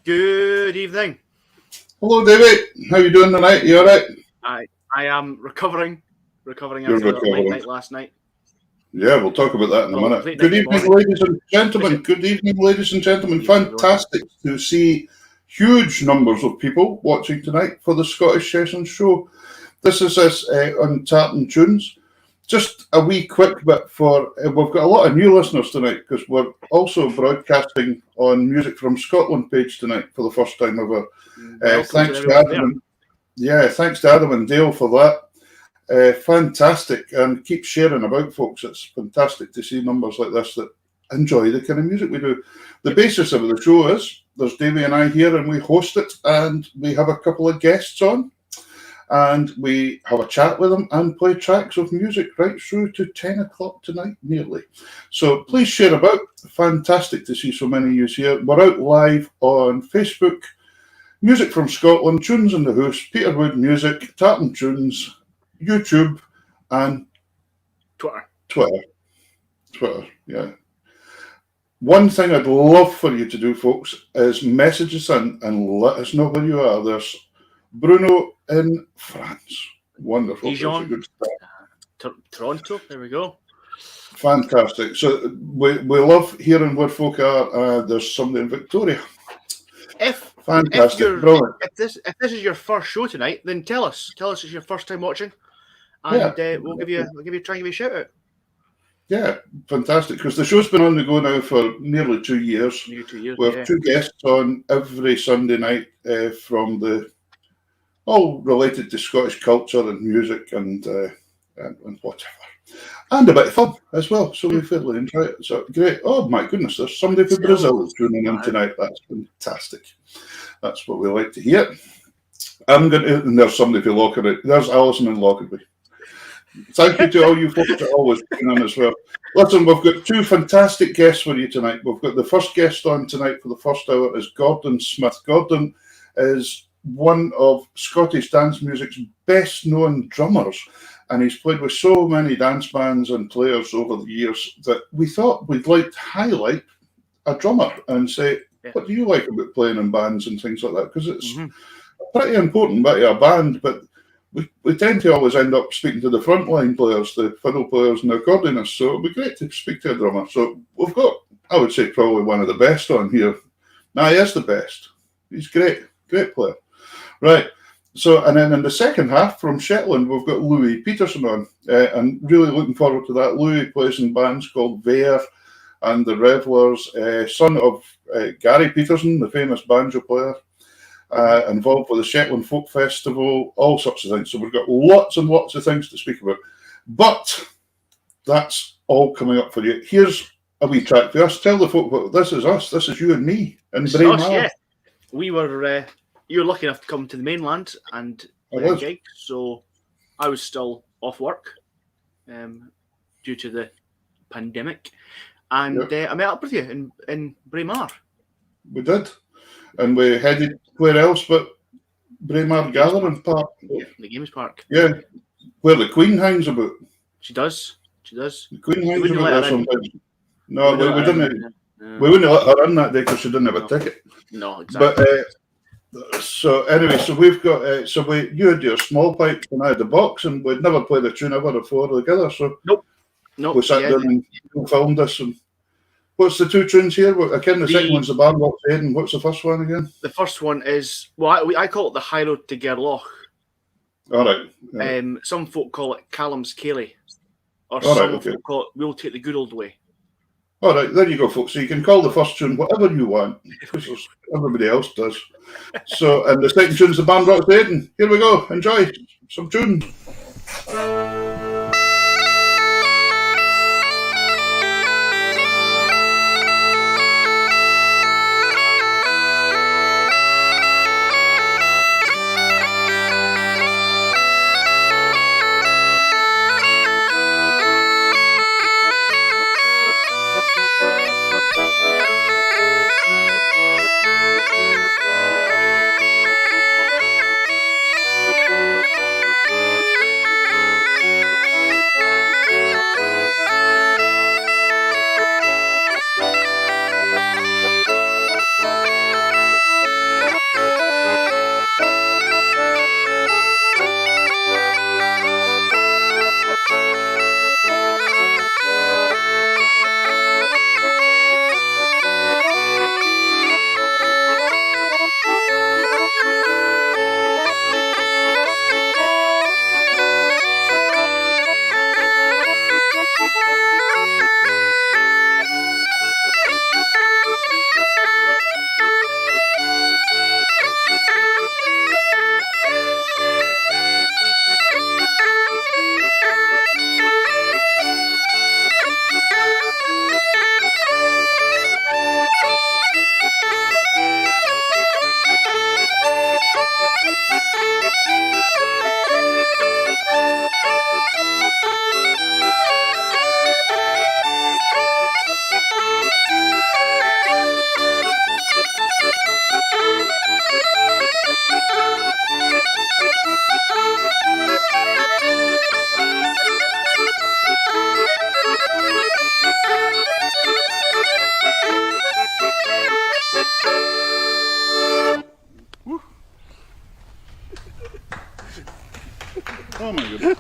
Good evening. Hello, David. How are you doing tonight? You all right? I am recovering You're after a late recovering. night last night. Yeah, we'll talk about that in a Well, minute. late Good night evening, morning. ladies and gentlemen. Good evening, ladies and gentlemen. Fantastic to see huge numbers of people watching tonight for the Scottish Sessions show. This is us Untitled Tunes. Just a wee quick bit for, we've got a lot of new listeners tonight because we're also broadcasting on Music from Scotland page tonight for the first time ever. Thanks to Adam. Thanks to Adam and Dale for that. Fantastic, and keep sharing about, folks. It's fantastic to see numbers like this that enjoy the kind of music we do. The basis of the show is there's Davie and I here, and we host it, and we have a couple of guests on, and we have a chat with them and play tracks of music right through to 10 o'clock tonight, nearly. So please share about. Fantastic to see so many of you here. We're out live on Facebook, Music from Scotland, Tunes in the House, Peter Wood Music, Tartan Tunes, YouTube, and Twitter, yeah. One thing I'd love for you to do, folks, is message us in and let us know where you are. There's Bruno in France. Wonderful. Dijon, Toronto, there we go. Fantastic. So we love hearing where folk are. There's somebody in Victoria. Fantastic. Brilliant. If this is your first show tonight, then tell us it's your first time watching, and we'll try and give you a shout out. Yeah, fantastic. Because the show's been on the go now for nearly 2 years. We have two guests on every Sunday night from all related to Scottish culture and music and whatever. And a bit of fun as well. So we fairly enjoy it. So great. Oh my goodness, there's somebody from Brazil tuning in tonight. That's fantastic. That's what we like to hear. And there's somebody from Lockerbie. There's Alison in Lockerbie. Thank you to all you folks that are always tuning in as well. Listen, we've got two fantastic guests for you tonight. We've got the first guest on tonight for the first hour is Gordon Smith. Gordon is one of Scottish dance music's best known drummers. And he's played with so many dance bands and players over the years that we thought we'd like to highlight a drummer and say, what do you like about playing in bands and things like that? Because it's a pretty important bit of a band, but we tend to always end up speaking to the frontline players, the fiddle players and the accordionists, so it'd be great to speak to a drummer. So we've got, I would say, probably one of the best on here. Now, he is the best. He's great player. Right. So, and then in the second half from Shetland, we've got Louie Peterson on, and really looking forward to that. Louie plays in bands called Vare and the Revelers, son of Gary Peterson, the famous banjo player, involved with the Shetland Folk Festival, all sorts of things. So we've got lots and lots of things to speak about. But that's all coming up for you. Here's a wee track for us. Tell the folk what this is us. This is you and me in Braemar. Yeah. We were... you were lucky enough to come to the mainland and play a gig, so I was still off work due to the pandemic, and I met up with you in Braemar. We did, and we headed where else but Braemar Gathering Park. Yeah, the Games Park. Yeah, where the Queen hangs about. She does. The Queen hangs about there sometimes. No, we didn't. We wouldn't let her in that day because she didn't have a ticket. No, exactly. But so anyway, so we've got you had your small pipe and I had the box, and we'd never played a tune ever before together. So nope. We sat down and filmed this. And what's the two tunes here? Again, the second one's the Barn Rock's Head, and what's the first one again? The first one is I call it the High Road to Gerloch. All right. Some folk call it Callum's Cayley, or some folk call it We'll Take the Good Old Way. All right, there you go, folks. So you can call the first tune whatever you want, because everybody else does. So, and the second tune's the Barn Rock's Head, and here we go. Enjoy some tunes. Oh my goodness.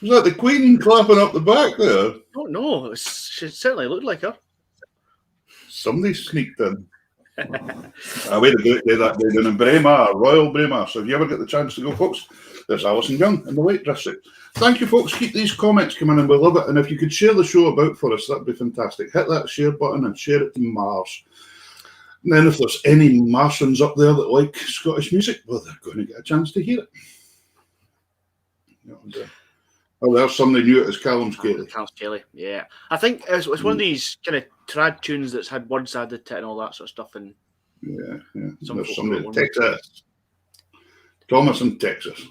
Was that the Queen clapping up the back there? Oh no, she certainly looked like her. Somebody sneaked in. We had a great day that day down in Braemar, Royal Braemar. So if you ever get the chance to go, folks, there's Alison Young in the Lake District. Thank you, folks. Keep these comments coming in. We love it. And if you could share the show about for us, that'd be fantastic. Hit that share button and share it to Mars. And then if there's any Martians up there that like Scottish music, well, they're going to get a chance to hear it. Oh, there's somebody new. It's Callum's Cayley. Callum's Cayley, yeah. I think it's one of these kind of trad tunes that's had words added to it and all that sort of stuff. And yeah. There's somebody in Texas. Thomas in Texas.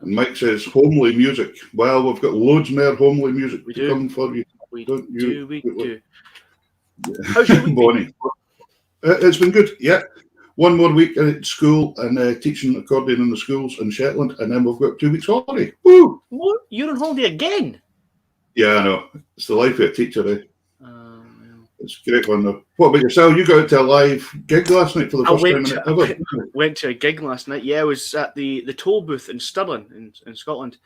And Mike says, homely music. Well, we've got loads more homely music to come for you. We do. Yeah. How's your week been? It's been good, yeah. one more week at school and teaching accordion in the schools in Shetland, and then we've got 2 weeks holiday. Woo! What? You're on holiday again? Yeah, I know. It's the life of a teacher, eh? It's a great one, though. What about yourself? You got out to a live gig last night for the first time ever. Went to a gig last night. Yeah, I was at the toll booth in Stirling in Scotland,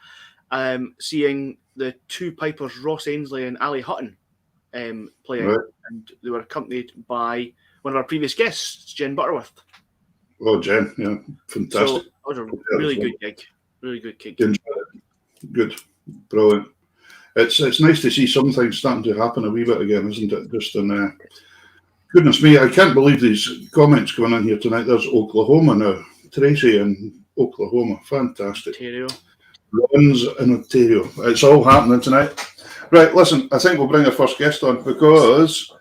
seeing the two pipers, Ross Ainsley and Ali Hutton, playing, right. And they were accompanied by one of our previous guests, Jen Butterworth. Oh, Jen, yeah, fantastic. So that was a really good gig. Really good gig. Good, brilliant. It's nice to see some things starting to happen a wee bit again, isn't it? Just in goodness me, I can't believe these comments coming in here tonight. There's Oklahoma now. Tracy in Oklahoma, fantastic. Ontario. Runs in Ontario. It's all happening tonight. Right, listen, I think we'll bring our first guest on because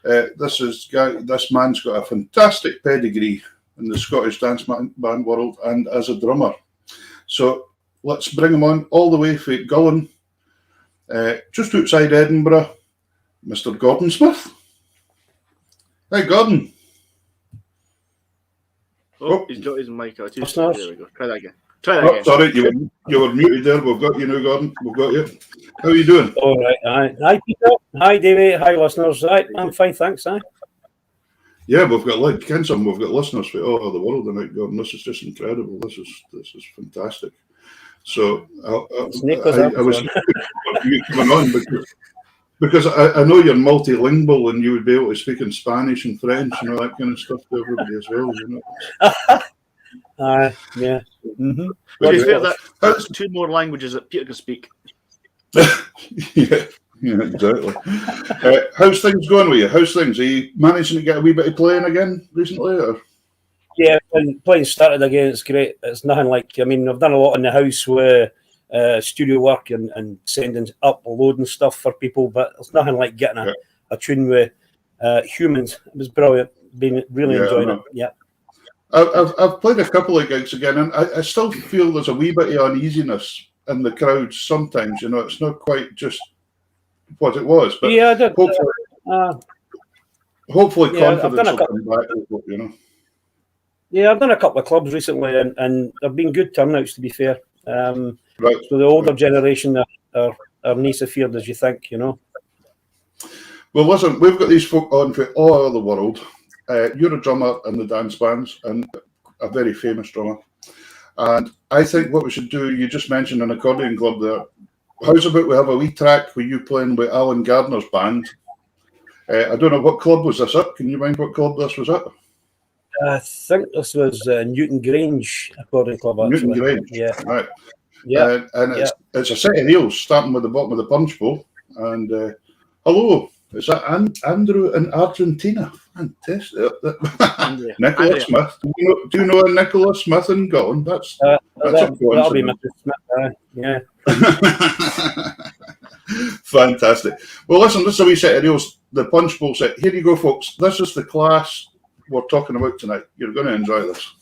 this man's got a fantastic pedigree in the Scottish dance band world and as a drummer. So let's bring him on all the way from Gullen. Just outside Edinburgh, Mr. Gordon Smith. Hey, Gordon. Oh, he's got his mic out. There we go. Try that again. Sorry, you were muted there. We've got you now, Gordon. We've got you. How are you doing? All right. Hi, Peter. Hi, Davie. Hi, listeners. Right, I'm fine, thanks. Yeah, we've got we've got listeners from all over the world tonight, Gordon. This is just incredible. This is fantastic. So I was you coming on because I know you're multilingual and you would be able to speak in Spanish and French and all that kind of stuff to everybody as well, you know. Yeah. Mm-hmm. To be fair, that's two more languages that Peter can speak. yeah, exactly. How's things going with you? How's things? Are you managing to get a wee bit of playing again recently? Or? Yeah, playing started again. It's great. It's nothing like, I've done a lot in the house with studio work and sending uploading stuff for people, but it's nothing like getting a tune with humans. It was brilliant. Been really enjoying it. Yeah. I've played a couple of gigs again, and I still feel there's a wee bit of uneasiness in the crowds sometimes. It's not quite just what it was. But yeah, I did. Hopefully confidence will come back. Yeah, I've done a couple of clubs recently, and they've been good turnouts, to be fair. Right. So the older generation are nice afeared as you think, Well, listen, we've got these folk on for all over the world. You're a drummer in the dance bands and a very famous drummer. And I think what we should do, you just mentioned an accordion club there. How's about we have a wee track with you playing with Alan Gardner's band? I don't know, what club was this at? Can you mind what club this was at? I think this was Newton Grange Accordion Club, actually. Newton Grange, yeah. Right. Yeah. And it's a set of heels starting with the bottom of the punch bowl. And hello, is that Andrew in Argentina? Fantastic. Nicholas Smith. Do you know a Nicholas Smith in Gullen? That's that'll be Mr. Smith. Yeah. Fantastic. Well, listen, this is a wee set of heels. The punch bowl set. Here you go, folks. This is the class we're talking about tonight. You're going to enjoy this.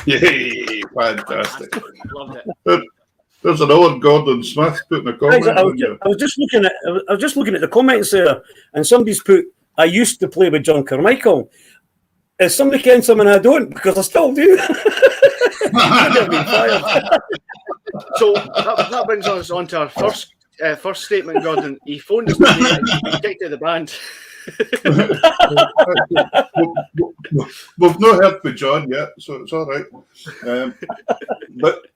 Yay! Fantastic. Loved it. There's another Gordon Smith putting a comment I on you. was just looking at the comments there, and somebody's put, "I used to play with John Carmichael." Is somebody ken something I don't? Because I still do. I've been fired. So that brings us on to our first statement, Gordon. He phoned us today and he's been kicked out of the band. We've not heard from John yet, so it's all right. But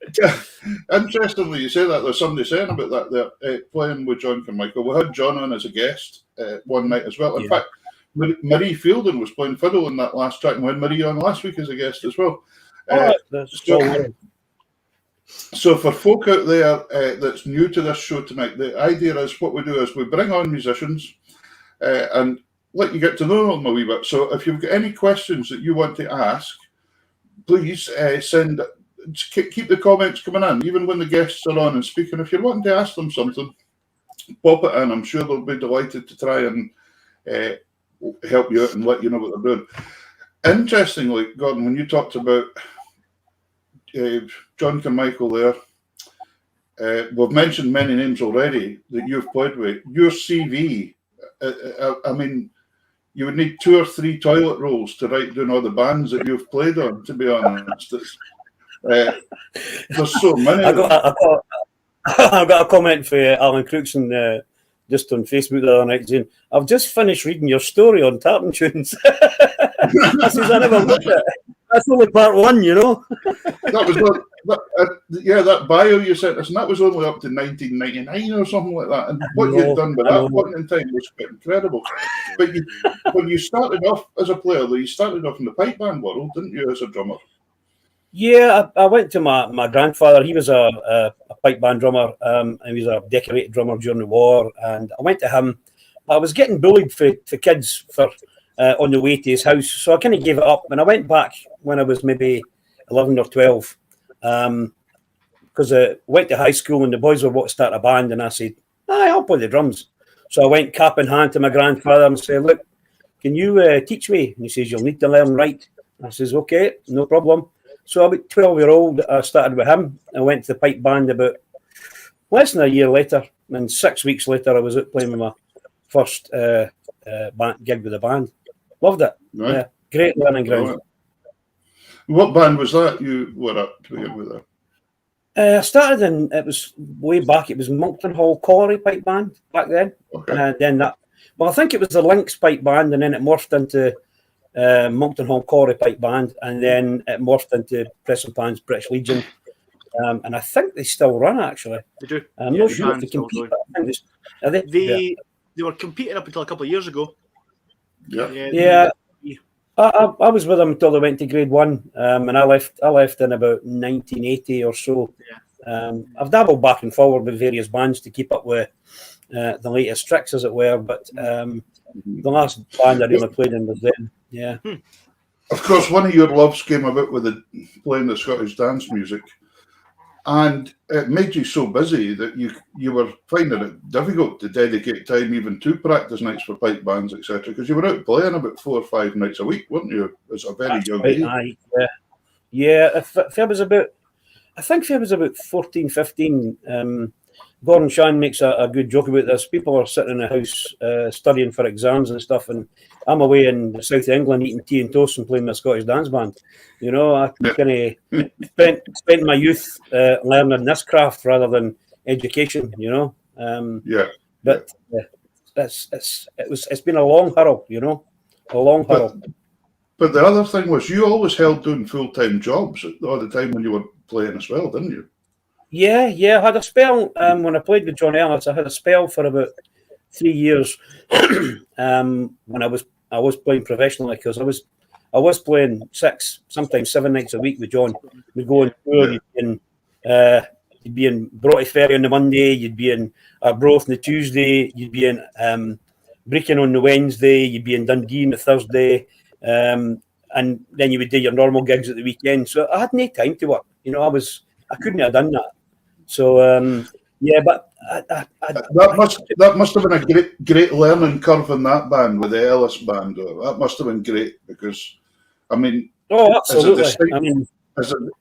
interestingly, you say that there's somebody saying about that playing with John Carmichael. We had John on as a guest one night as well. In fact, Marie Fielding was playing fiddle in that last track, and we had Marie on last week as a guest as well. So for folk out there that's new to this show tonight, the idea is what we do is we bring on musicians and let you get to know them a wee bit. So if you've got any questions that you want to ask, please keep the comments coming in, even when the guests are on and speaking. If you're wanting to ask them something, pop it in. I'm sure they'll be delighted to try and help you out and let you know what they're doing. Interestingly, Gordon, when you talked about John Carmichael there, we've mentioned many names already that you've played with. Your CV, I mean, you would need 2 or 3 toilet rolls to write down all the bands that you've played on, to be honest. There's so many. I got a comment for Alan Crookson just on Facebook the other night saying, "I've just finished reading your story on Tartan Tunes." I says, "I never looked at it. That's only part 1, you know." That bio you sent us, and that was only up to 1999 or something like that. And what you'd done by that point in time was quite incredible. But when you started off as a player, you started off in the pipe band world, didn't you, as a drummer? Yeah, I went to my grandfather. He was a pipe band drummer. And he was a decorated drummer during the war. And I went to him. I was getting bullied for kids on the way to his house. So I kind of gave it up. And I went back when I was maybe 11 or 12. Because I went to high school and the boys were about to start a band. And I said, I'll play the drums. So I went cap in hand to my grandfather and said, "Look, can you teach me?" And he says, "You'll need to learn right." I says, "Okay, no problem." So about 12-year-old, I started with him. I went to the pipe band about less than a year later. And 6 weeks later, I was out playing with my first gig with the band. Loved it. Right. Yeah, great learning ground. Right. What band was that you were up to begin with? I started it was way back, it was Monkton Hall Colliery pipe band back then. Okay. Then I think it was the Lynx pipe band, and then it morphed into Monkton Hall Colliery pipe band, and then it morphed into Preston Pan's British Legion, and I think they still run actually. They do. I'm not sure if they compete. They were competing up until a couple of years ago. Yeah. I was with them until they went to grade 1, and I left in about 1980 or so. Yeah. I've dabbled back and forward with various bands to keep up with the latest tricks, as it were, but the last band I really played in was them. Yeah. Of course, one of your loves came about with playing the Scottish dance music, and it made you so busy that you were finding it difficult to dedicate time even to practice nights for pipe bands, etc. Because you were out playing about 4 or 5 nights a week, weren't you? As a very young age. Yeah. If I was about 14, 15. Gordon Shan makes a good joke about this. People are sitting in the house studying for exams and stuff, and I'm away in the south of England eating tea and toast and playing my Scottish dance band. You know, I kind of spent my youth learning this craft rather than education. You know, But it's been a long hurl. You know, a long hurl. But the other thing was, you always held doing full-time jobs all the time when you were playing as well, didn't you? Yeah. I had a spell when I played with John Ellis. I had a spell for about 3 years when I was playing professionally, because I was playing 6, sometimes 7 nights a week with John. We'd go on tour. You'd be in Broughty Ferry on the Monday. You'd be in Arbroath on the Tuesday. You'd be in Brecon on the Wednesday. You'd be in Dundee on the Thursday, and then you would do your normal gigs at the weekend. So I had no time to work. You know, I couldn't have done that. So but that must have been a great learning curve in that band with the Ellis band. That must have been great because, I mean, absolutely.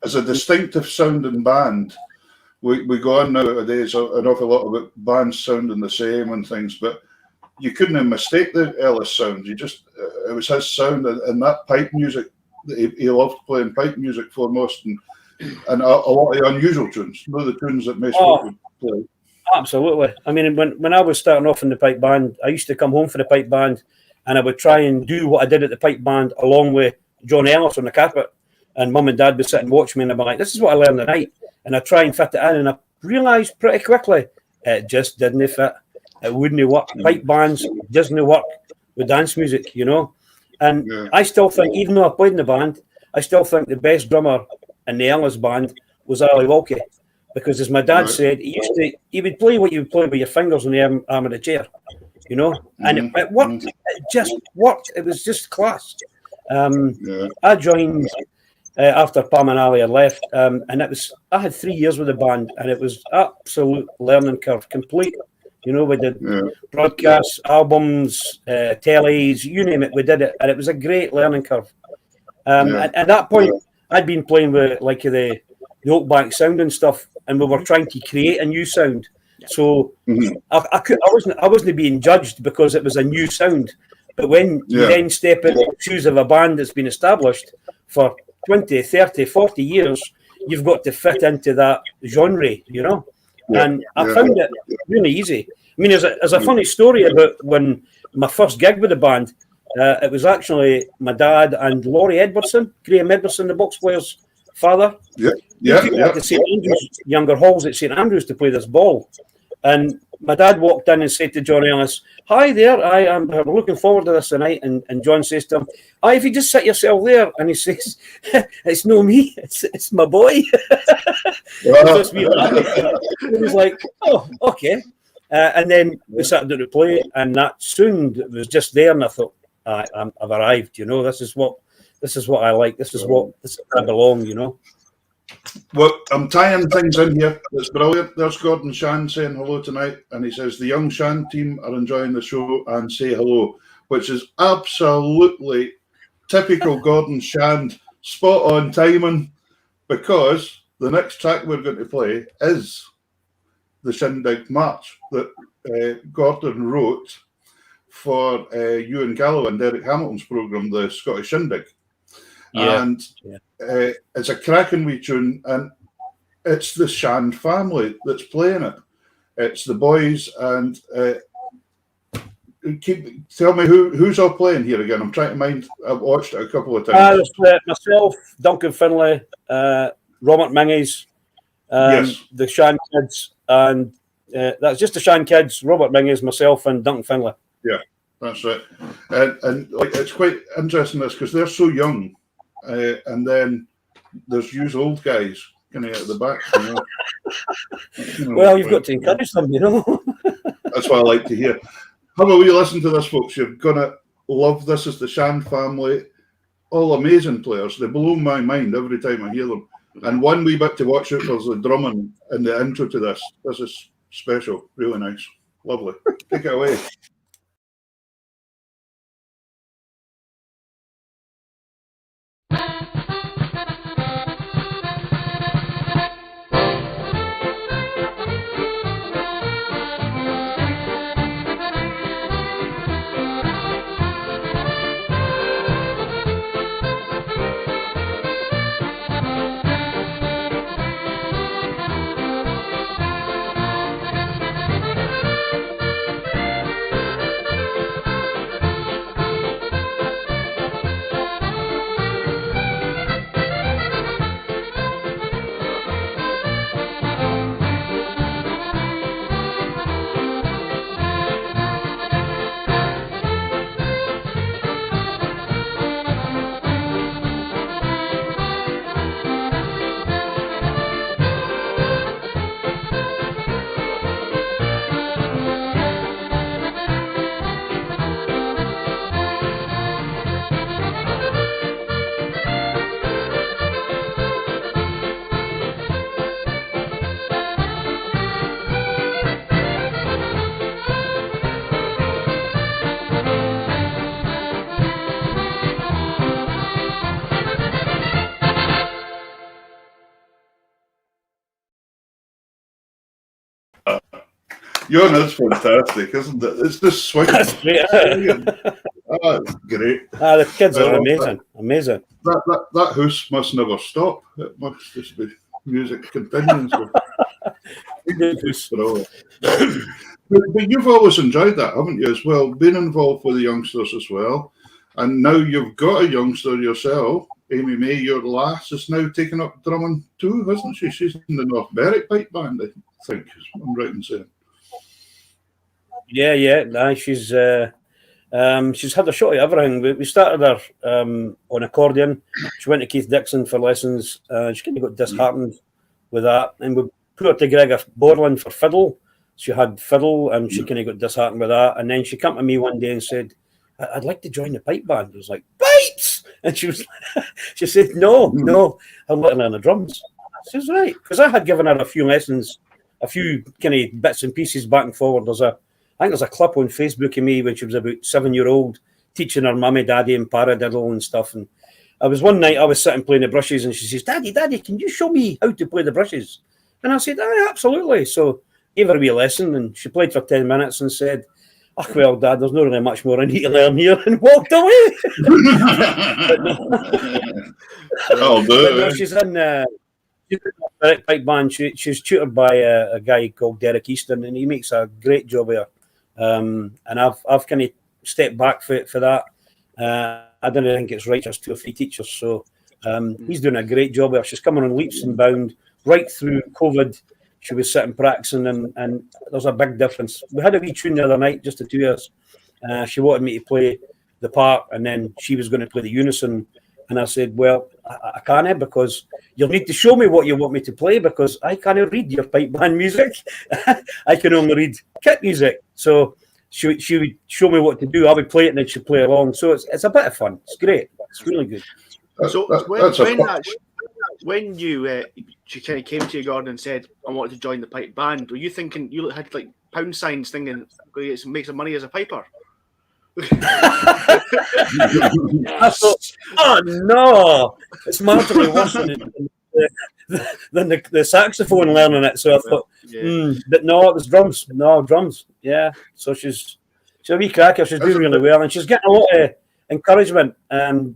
as a distinctive sounding band, we go on nowadays an awful lot about bands sounding the same and things, but you couldn't mistake the Ellis sound. It was his sound and that pipe music. He loved playing pipe music foremost, and a lot of unusual tunes. The tunes that most people would play. Absolutely. I mean, when I was starting off in the pipe band, I used to come home for the pipe band, and I would try and do what I did at the pipe band along with John Ellis on the carpet. And Mum and Dad would sit and watch me, and I'd be like, "This is what I learned tonight." And I try and fit it in, and I realised pretty quickly it just didn't fit. It wouldn't work. Pipe bands doesn't work with dance music, you know. And I still think, even though I played in the band, I still think the best drummer in the Ellis band was Ali Wilkie, because as my dad said, he would play what you would play with your fingers on the arm of the chair, you know. And it worked. It just worked. It was just class. I joined after Pam and Ali had left, and I had 3 years with the band, and it was absolute learning curve, complete. You know, we did broadcasts, albums, tellies, you name it, we did it, and it was a great learning curve. At that point, I'd been playing with like the Oakbank sound and stuff, and we were trying to create a new sound. So I wasn't being judged because it was a new sound. But when you then step into the shoes of a band that's been established for 20, 30, 40 years, you've got to fit into that genre, you know. And I found it really easy. I mean, there's a funny story about when my first gig with the band. It was actually my dad and Laurie Edwardson, Graham Edwardson, the box player's father. At the St Andrews, younger halls at St Andrews to play this ball. And my dad walked in and said to John Ellis, "Hi there, I'm looking forward to this tonight." And John says to him, "If you just sit yourself there." And he says, "It's no me, it's my boy." He was like, "Oh, okay." And then we sat down to play, and that sound was just there. And I thought, I've arrived. You know, this is what I like. This is where I belong. You know. Well, I'm tying things in here. It's brilliant. There's Gordon Shand saying hello tonight, and he says the young Shand team are enjoying the show and say hello, which is absolutely typical Gordon Shand, spot on timing, because the next track we're going to play is the Shindig March that Gordon wrote for Ewan Galloway and Derek Hamilton's programme, the Scottish Shindig. It's a cracking wee tune, and it's the Shand family that's playing it. It's the boys, and tell me who's all playing here again. I'm trying to mind. I've watched it a couple of times. Myself, Duncan Finlay, Robert Mingies, the Shand kids, and that's just the Shand kids. Robert Mingies, myself, and Duncan Finlay. Yeah, that's right. And like, it's quite interesting this because they're so young. And then there's you old guys kind of at the back. You know. Well, you've got to encourage them, you know. That's what I like to hear. Have a wee listen to this, folks. You're going to love this. Is the Shand family, all amazing players. They blow my mind every time I hear them. And one wee bit to watch out for is the drumming in the intro to this. This is special. Really nice. Lovely. Take it away. Young is fantastic, isn't it? It's just swinging. That's great. It's great. The kids are amazing. Amazing. That house must never stop. It must just be music continuing. But you've always enjoyed that, haven't you, as well? Been involved with the youngsters as well. And now you've got a youngster yourself. Amy May, your lass, is now taking up drumming too, hasn't she? She's in the North Berwick Pipe Band, I think. I'm right in saying. Yeah. Nah, she's had a shot at everything. We started her on accordion. She went to Keith Dixon for lessons. She kind of got disheartened with that. And we put her to Gregor Borland for fiddle. She had fiddle and she kind of got disheartened with that. And then she came to me one day and said, I'd like to join the pipe band. I was like, pipes! And she said, no, I'd like to learn the drums. She says, right. Because I had given her a few lessons, a few kind of bits and pieces back and forward. I think there's a clip on Facebook of me when she was about 7-year-old, teaching her mummy, daddy, and paradiddle and stuff. And one night I was sitting playing the brushes, and she says, Daddy, can you show me how to play the brushes? And I said, absolutely. So gave her a wee lesson, and she played for 10 minutes and said, well, Dad, there's not really much more I need to learn here, and walked away. She's in the pipe band. She's tutored by a guy called Derek Easton, and he makes a great job of her. And I've kind of stepped back for that. I don't think it's right, just 2 or 3 teachers. So he's doing a great job of her. She's coming on leaps and bounds right through COVID. She was sitting practicing, and there's a big difference. We had a wee tune the other night, just the 2 years. She wanted me to play the part, and then she was going to play the unison. And I said, well, I can't, because you'll need to show me what you want me to play, because I can't read your pipe band music. I can only read kit music. So she would show me what to do. I would play it, and then she'd play along. So it's a bit of fun. It's great. It's really good. When she kind of came to you, Gordon, and said, I wanted to join the pipe band, were you thinking, you had like pound signs thinking, make some money as a piper? I thought, oh no, it's marginally worse than the saxophone learning it. So I thought, but no, it was drums. No, drums. Yeah. So she's a wee cracker. She's doing really well, and she's getting a lot of encouragement.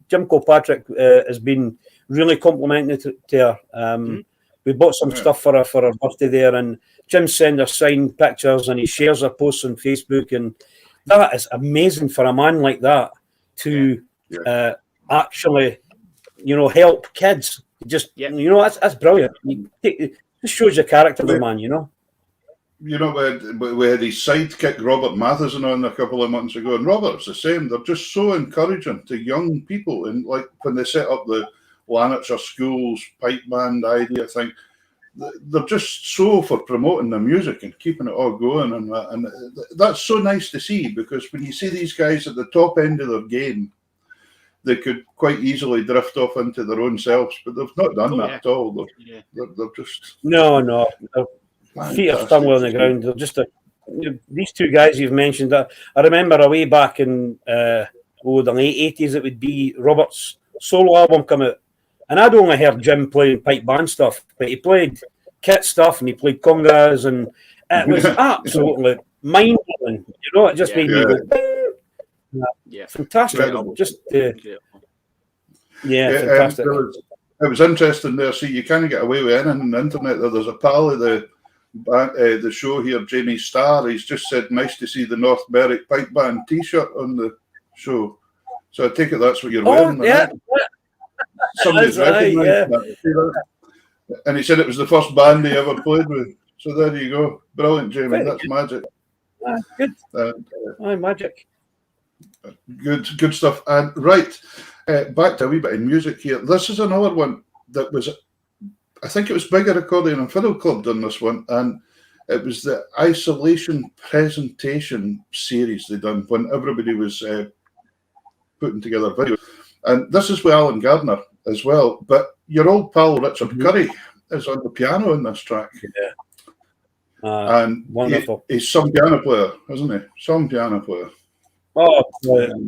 Jim Kilpatrick has been really complimenting to her. We bought some stuff for her birthday there, and Jim sent her signed pictures, and he shares her posts on Facebook, and that is amazing for a man like that to actually, help kids. That's brilliant. It just shows the character of the man, We had his sidekick Robert Matheson on a couple of months ago, and Robert's the same. They're just so encouraging to young people, and like when they set up the Lanarkshire Schools pipe band idea thing, they're just so for promoting the music and keeping it all going, and that's so nice to see, because when you see these guys at the top end of their game, they could quite easily drift off into their own selves, but they've not done that at all. They're just no. Feet are firmly on the ground. They're just these 2 guys you've mentioned. I remember away back in the late 80s, it would be Robert's solo album come out, and I'd only heard Jim playing pipe band stuff, but he played kit stuff and he played congas, and it was absolutely mind-blowing. It just made me go, fantastic. Fantastic. It was interesting there. See, you can't get away with anything on the internet. There's a pal of the show here, Jamie Starr. He's just said, nice to see the North Berwick Pipe Band T-shirt on the show. So I take it that's what you're wearing. Somebody's recognised that. And he said it was the first band he ever played with. So there you go. Brilliant, Jamie. That's magic. Good. Magic. Good stuff. And right, back to a wee bit of music here. This is another one that was, I think it was Bigger Accordion and Fiddle Club done this one, and it was the Isolation presentation series they done when everybody was putting together videos. And this is with Alan Gardner as well, but your old pal Richard Curry is on the piano in this track. And wonderful. He's some piano player, isn't he? Some piano player. Oh,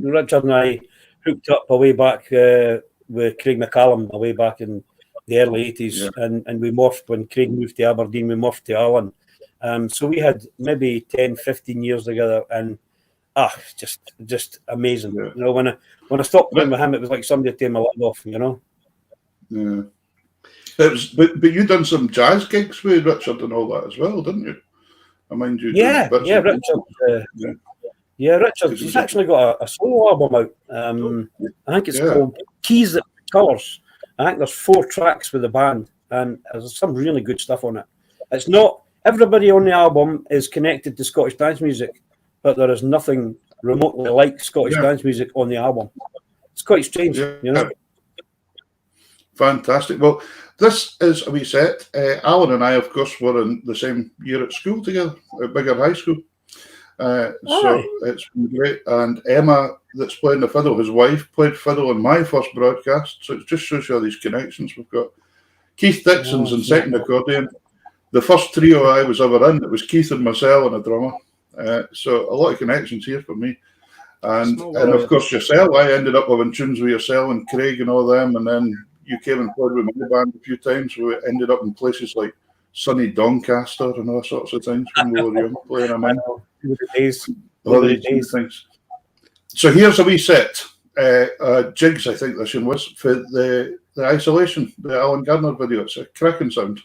Richard and I hooked up a way back with Craig McCallum a way back in the early 80s, and we morphed when Craig moved to Aberdeen. We morphed to Alan, So we had maybe 10, 15 years together, and just amazing. Yeah. You know, when I stopped playing with him, it was like somebody taking my leg off. You know. Yeah. But you done some jazz gigs with Richard and all that as well, didn't you? I mind you. Yeah, Richard. Richard. He's actually got a solo album out. I think it's called Keys That Colours. I think there's 4 tracks with the band, and there's some really good stuff on it. It's not everybody on the album is connected to Scottish dance music, but there is nothing remotely like Scottish dance music on the album. It's quite strange, you know. Fantastic. Well, this is a wee set. Alan and I, of course, were in the same year at school together, at Bigger High School. So it's been great. And Emma, that's playing the fiddle, his wife, played fiddle in my first broadcast. So it just shows you all these connections we've got. Keith Dixon's in second accordion. The first trio I was ever in, it was Keith and Marcel and a drummer. So a lot of connections here for me. And of course yourself, I ended up having tunes with yourself and Craig and all them, and then you came and played with my band a few times. We ended up in places like sunny Doncaster and all sorts of things when we were young, playing them in. All these things. So here's a wee set. Jigs, I think this one was, for the Isolation, the Alan Gardner video. It's a cracking sound.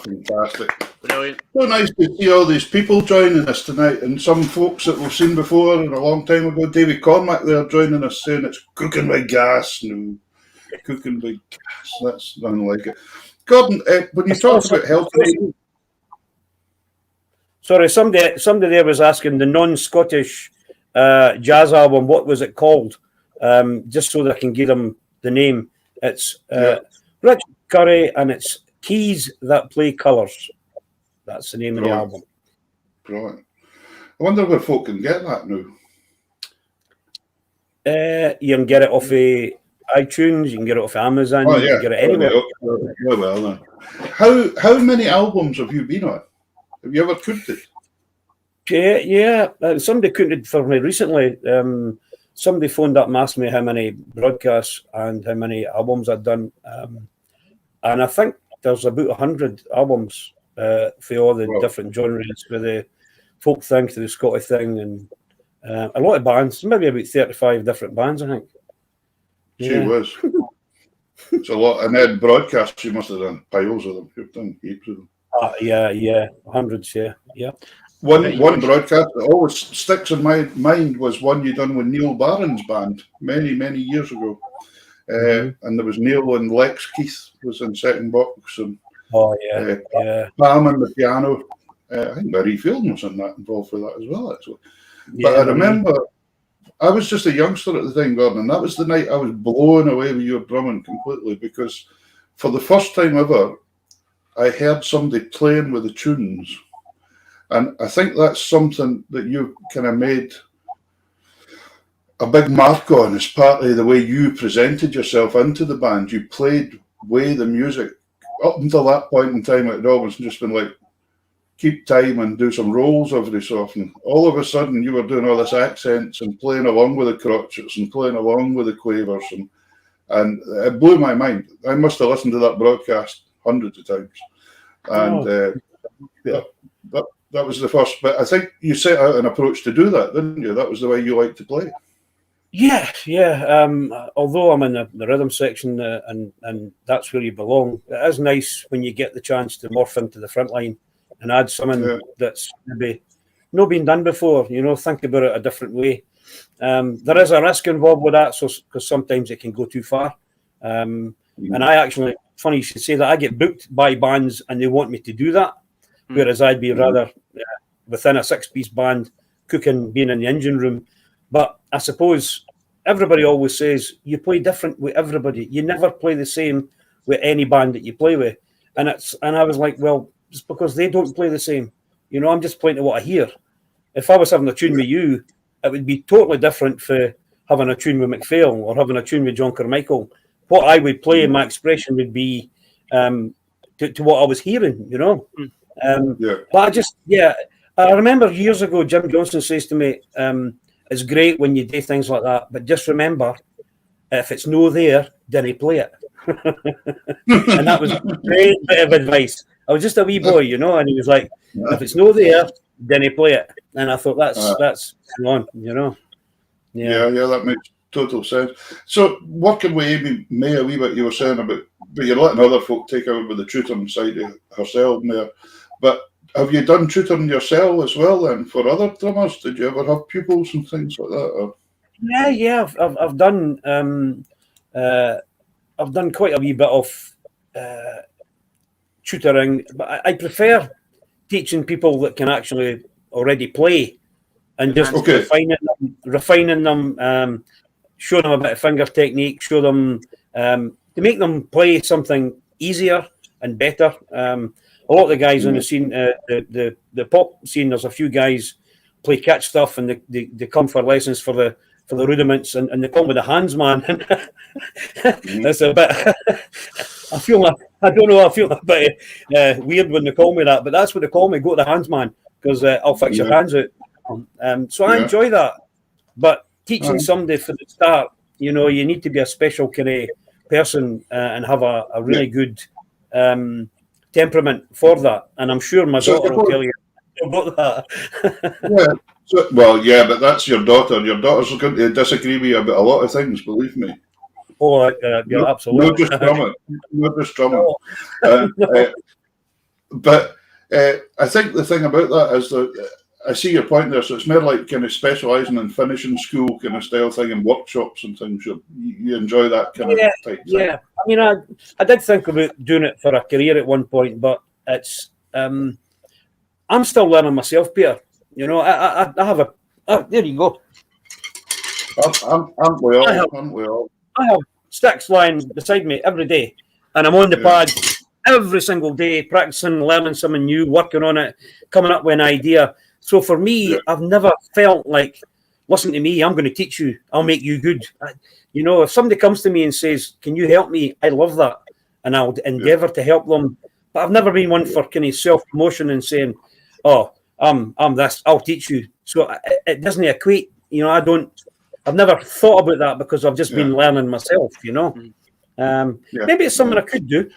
Fantastic. Brilliant. So nice to see all these people joining us tonight, and some folks that we've seen before and a long time ago. David Cormack there joining us saying it's cooking with gas. No, cooking with gas. That's nothing like it. Gordon, when you talk about health... Sorry, somebody there was asking the non-Scottish jazz album, what was it called? Just so that I can give them the name. It's Richard Curry, and it's Keys That Play Colours. That's the name of the album. Right. I wonder where folk can get that now. You can get it off iTunes, you can get it off Amazon, you can get it anywhere. Well, no. How many albums have you been on? Have you ever counted? Yeah. Somebody counted for me recently. Somebody phoned up and asked me how many broadcasts and how many albums I'd done. And I think there's about 100 albums for all the different genres, for the folk thing to the Scottish thing, and a lot of bands, maybe about 35 different bands, I think. She was. It's a lot. And then broadcasts, you must have done piles of them. You've done heaps of them. Yeah, hundreds, yeah. One broadcast that always sticks in my mind was one you done with Neil Barron's band many, many years ago. And there was Neil and Lex Keith was in second box, and Pam on the piano. I think Barry Fielding was involved with that as well, actually. But I remember I was just a youngster at the time, Gordon, and that was the night I was blown away with your drumming completely, because for the first time ever, I heard somebody playing with the tunes. And I think that's something that you kind of made a big mark on as part of the way you presented yourself into the band. You played with the music. Up until that point in time, it had always just been like, keep time and do some rolls every so often. All of a sudden, you were doing all this accents and playing along with the crotchets and playing along with the quavers. And it blew my mind. I must have listened to that broadcast hundreds of times. And that was the first. But I think you set out an approach to do that, didn't you? That was the way you like to play. Yeah. Although I'm in the rhythm section and that's where you belong, it is nice when you get the chance to morph into the front line and add something that's maybe not been done before. Think about it a different way. There is a risk involved with that, because sometimes it can go too far. And I actually, funny you should say that, I get booked by bands and they want me to do that, whereas I'd be rather within a 6-piece band, cooking, being in the engine room. But I suppose everybody always says you play different with everybody. You never play the same with any band that you play with. And I was like, well, it's because they don't play the same. I'm just playing to what I hear. If I was having a tune with you, it would be totally different for having a tune with McPhail or having a tune with John Carmichael. What I would play in my expression would be to what I was hearing, But I remember years ago, Jim Johnson says to me, it's great when you do things like that, but just remember, if it's no there, then he play it. And that was a great bit of advice. I was just a wee boy, and he was like, if it's no there, then he play it. And I thought that's on, Yeah, that makes total sense. So working with Amy May a wee bit, you were saying about, but you're letting other folk take over the tutoring side of herself there. But have you done tutoring yourself as well then for other drummers? Did you ever have pupils and things like that? Or? Yeah. I've done quite a wee bit of tutoring, but I prefer teaching people that can actually already play and just refining them, show them a bit of finger technique, show them to make them play something easier and better. A lot of the guys on the scene, the pop scene, there's a few guys play catch stuff and they come for lessons for the rudiments and they call me the hands man. That's a bit. I feel a bit weird when they call me that, but that's what they call me. Go to the hands man, because I'll fix your hands out. So I enjoy that. But teaching somebody for the start, you need to be a special kind of person and have a really good temperament for that. And I'm sure my daughter will tell you about that. But that's your daughter. Your daughter's going to disagree with you about a lot of things, believe me. Absolutely. Not just drumming. But I think the thing about that is that I see your point there. So it's more like kind of specialising in finishing school kind of style thing and workshops and things. You enjoy that kind of type thing. Yeah. I mean, I did think about doing it for a career at one point, but it's I'm still learning myself, Peter. I have there you go. Aren't we all? I have sticks lying beside me every day, and I'm on the pad every single day, practicing, learning something new, working on it, coming up with an idea. So for me, I've never felt like, listen to me, I'm going to teach you, I'll make you good. If somebody comes to me and says, can you help me? I love that, and I'll endeavour to help them. But I've never been one for kind of self-promotion and saying, oh, I'm this, I'll teach you. So it doesn't equate. I've never thought about that because I've just been learning myself, Maybe it's something I could do.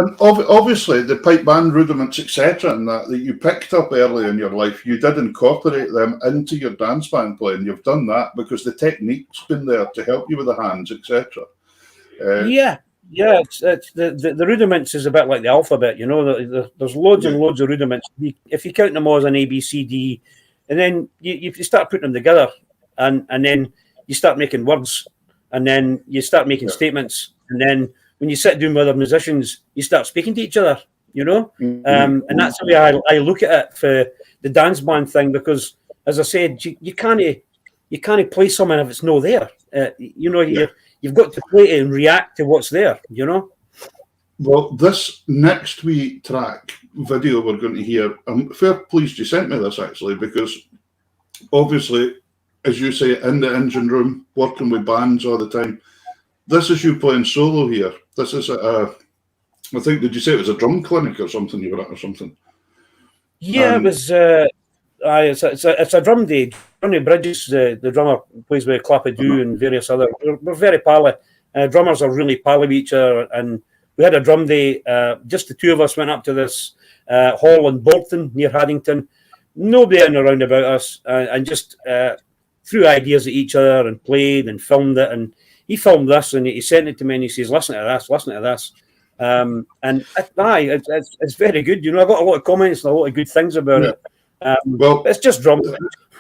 And obviously, the pipe band rudiments, etc., and that you picked up early in your life, you did incorporate them into your dance band playing. You've done that because the technique's been there to help you with the hands, etc. It's the rudiments is a bit like the alphabet, you know. There's loads and loads of rudiments. If you count them all as an A, B, C, D, and then you start putting them together, and then you start making words, and then you start making statements, and then when you sit down with other musicians, you start speaking to each other, you know. And that's the way I look at it for the dance band thing, because, as I said, you can't play something if it's not there. You know, you've got to play it and react to what's there, you know. Well, this next wee track video we're going to hear, I'm fair pleased you sent me this, actually, because obviously, as you say, in the engine room, working with bands all the time, this is you playing solo here. This is I think, did you say it was a drum clinic or something you were at or something? Yeah, it was. It's a drum day. Johnny Bridges, the drummer, plays with Clapidou and various other. We're very pally. Drummers are really pally with each other, and we had a drum day. Just the two of us went up to this hall in Bolton near Haddington. Nobody in and around about us, and just threw ideas at each other and played and filmed it. And he filmed this and he sent it to me and he says, "Listen to this." And it's very good. You know, I got a lot of comments and a lot of good things about it. Well, it's just drum.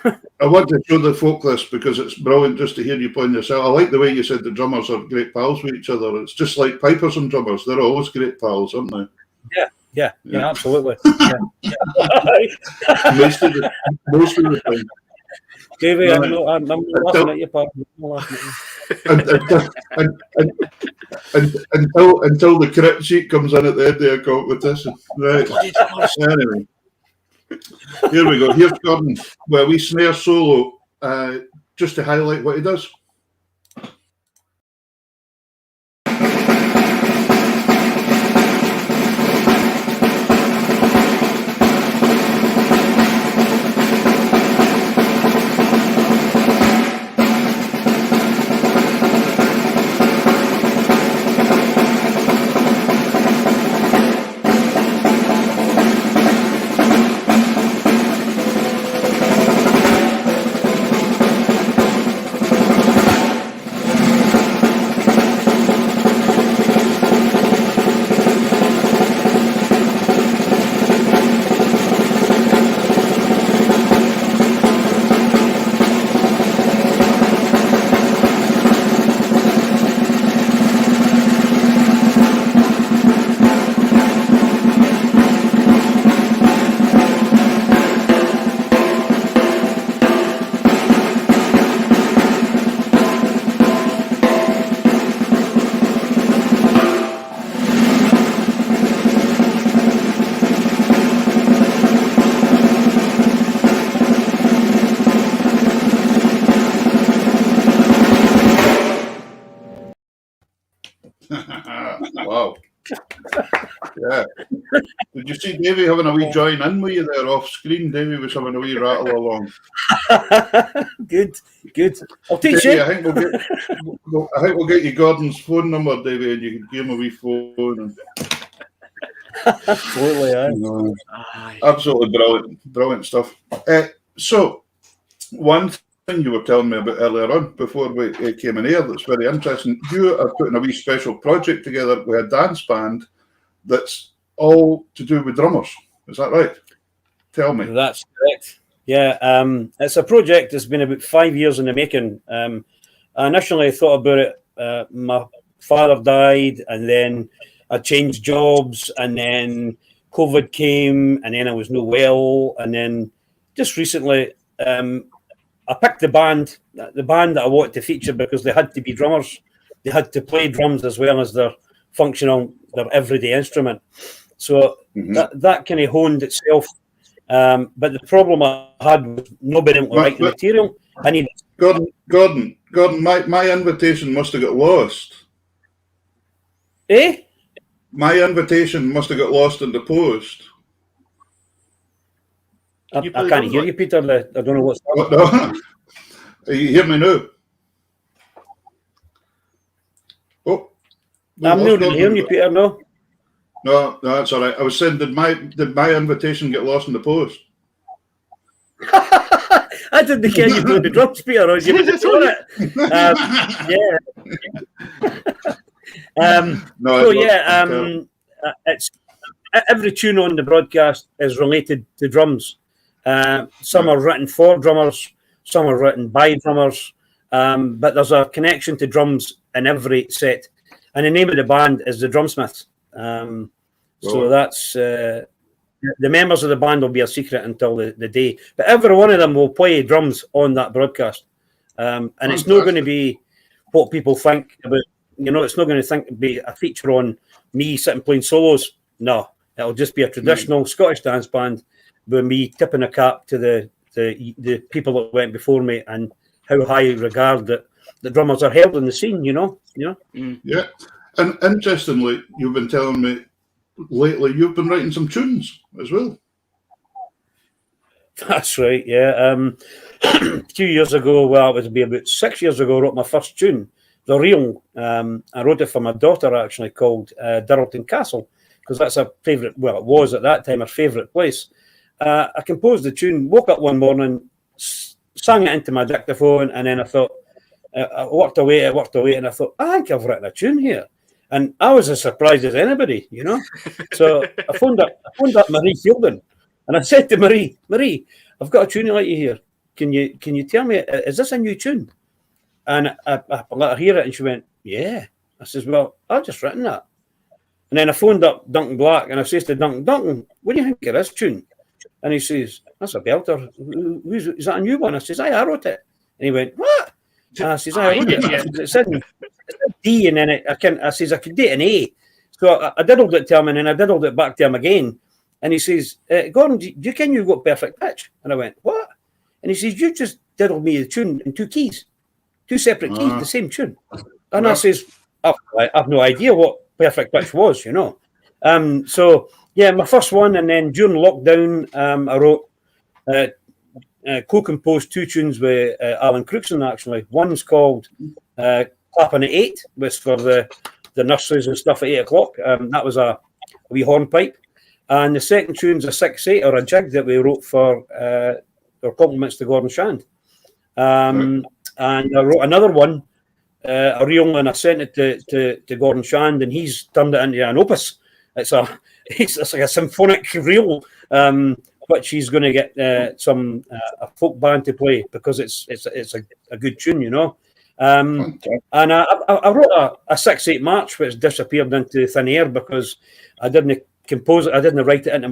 I want to show the folk this because it's brilliant just to hear you playing yourself. I like the way you said the drummers are great pals with each other. It's just like pipers and drummers; they're always great pals, aren't they? Yeah, absolutely. Most of the time. Davey, I'm laughing at your part. Until the crypt sheet comes in at the end of the competition. Right. Anyway. Here we go. Here's Gordon, where we snare solo, just to highlight what he does. Wow. Yeah. Did you see Davey having a wee join in with you there off screen? Davey was having a wee rattle along. Good. I'll teach Davey, you. I think we'll get you Gordon's phone number, Davey, and you can give him a wee phone. And... Absolutely, absolutely brilliant stuff. So, one thing you were telling me about earlier on before we came in here that's very interesting. You are putting a wee special project together with a dance band that's all to do with drummers. Is that right? Tell me. That's correct. Yeah, it's a project that's been about 5 years in the making. I initially thought about it. My father died, and then I changed jobs, and then COVID came, and then I was no well, and then just recently I picked the band that I wanted to feature because they had to be drummers. They had to play drums as well as their everyday instrument. So that kind of honed itself. But the problem I had was not being able to write the material. I needed Gordon, my invitation must have got lost. Eh? My invitation must have got lost in the post. I can't hear you, Peter. I don't know what's happening. No. You hear me now? Oh, I'm not hearing you, Peter. No. No, that's all right. I was saying, did my invitation get lost in the post? I didn't care you played the drums, Peter. Or you it. It's every tune on the broadcast is related to drums. Some are written for drummers, some are written by drummers, but there's a connection to drums in every set. And the name of the band is the Drumsmiths. So that's the members of the band will be a secret until the day. But every one of them will play drums on that broadcast. And it's not going to be what people think about. It's not going to be a feature on me sitting playing solos. No, it'll just be a traditional Scottish dance band with me tipping a cap to the people that went before me and how high regard that the drummers are held in the scene. Yeah. And interestingly, you've been telling me lately you've been writing some tunes as well. That's right. Yeah. A few years ago, well, it would be about 6 years ago, I wrote my first tune, The Real. I wrote it for my daughter, actually, called Dirleton Castle, because that's her favourite. Well, it was at that time her favourite place. I composed the tune, woke up one morning, sang it into my dictaphone, and then I thought, I worked away, and I thought, I think I've written a tune here. And I was as surprised as anybody, So I phoned up Marie Fielding, and I said to Marie, I've got a tune like you here. Can you tell me, is this a new tune? And I let her hear it, and she went, yeah. I says, well, I've just written that. And then I phoned up Duncan Black, and I says to Duncan, what do you think of this tune? And he says, that's a belter. Is that a new one? I says, I wrote it. And he went, what? I says, I wrote it. It said D, and then I says, I could do it in A. So I diddled it to him, and then I diddled it back to him again. And he says, Gordon, do you can you got perfect pitch? And I went, what? And he says, you just diddled me the tune in two keys, two separate keys, the same tune. And I says, I've no idea what perfect pitch was, So, yeah, my first one, and then during lockdown, I wrote, co-composed two tunes with Alan Crookson, actually. One's called Clapping at 8, was for the nurseries and stuff at 8 o'clock. That was a wee hornpipe. And the second tune's a 6/8 or a jig that we wrote for our compliments to Gordon Shand. And I wrote another one, a reel, and I sent it to Gordon Shand, and he's turned it into an opus. It's like a symphonic reel, which he's going to get a folk band to play because it's a good tune, And I wrote a 6/8 march which disappeared into thin air because I didn't compose it. I didn't write it into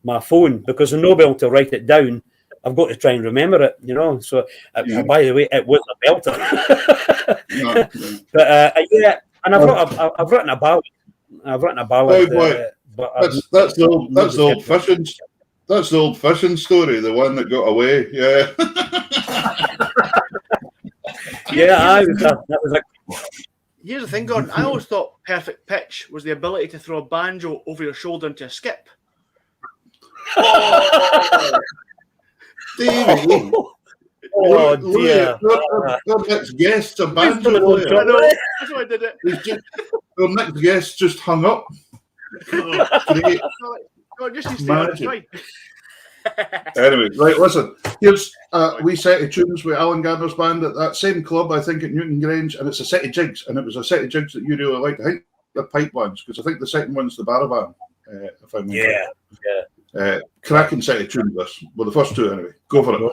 my phone because I'm not able to write it down. I've got to try and remember it, So, by the way, it was a belter. But and I've written a ballad. Oh boy, that's the old fishing story. The one that got away. Yeah. That was like. Here's the thing, Gordon. I always thought perfect pitch was the ability to throw a banjo over your shoulder into a skip. Davie. Oh dear. Our next guest's a banjo player. That's why I did it. Our next guest just hung up. Great. Magic. Anyway, right, listen. Here's a wee set of tunes with Alan Gardner's band at that same club, I think, at Newton Grange, and it's a set of jigs, and it was a set of jigs that you really liked. I think the pipe ones, because I think the second one's the baraban, if I remember. Cracking set of tunes, this. Well, the first two, anyway. Go for it.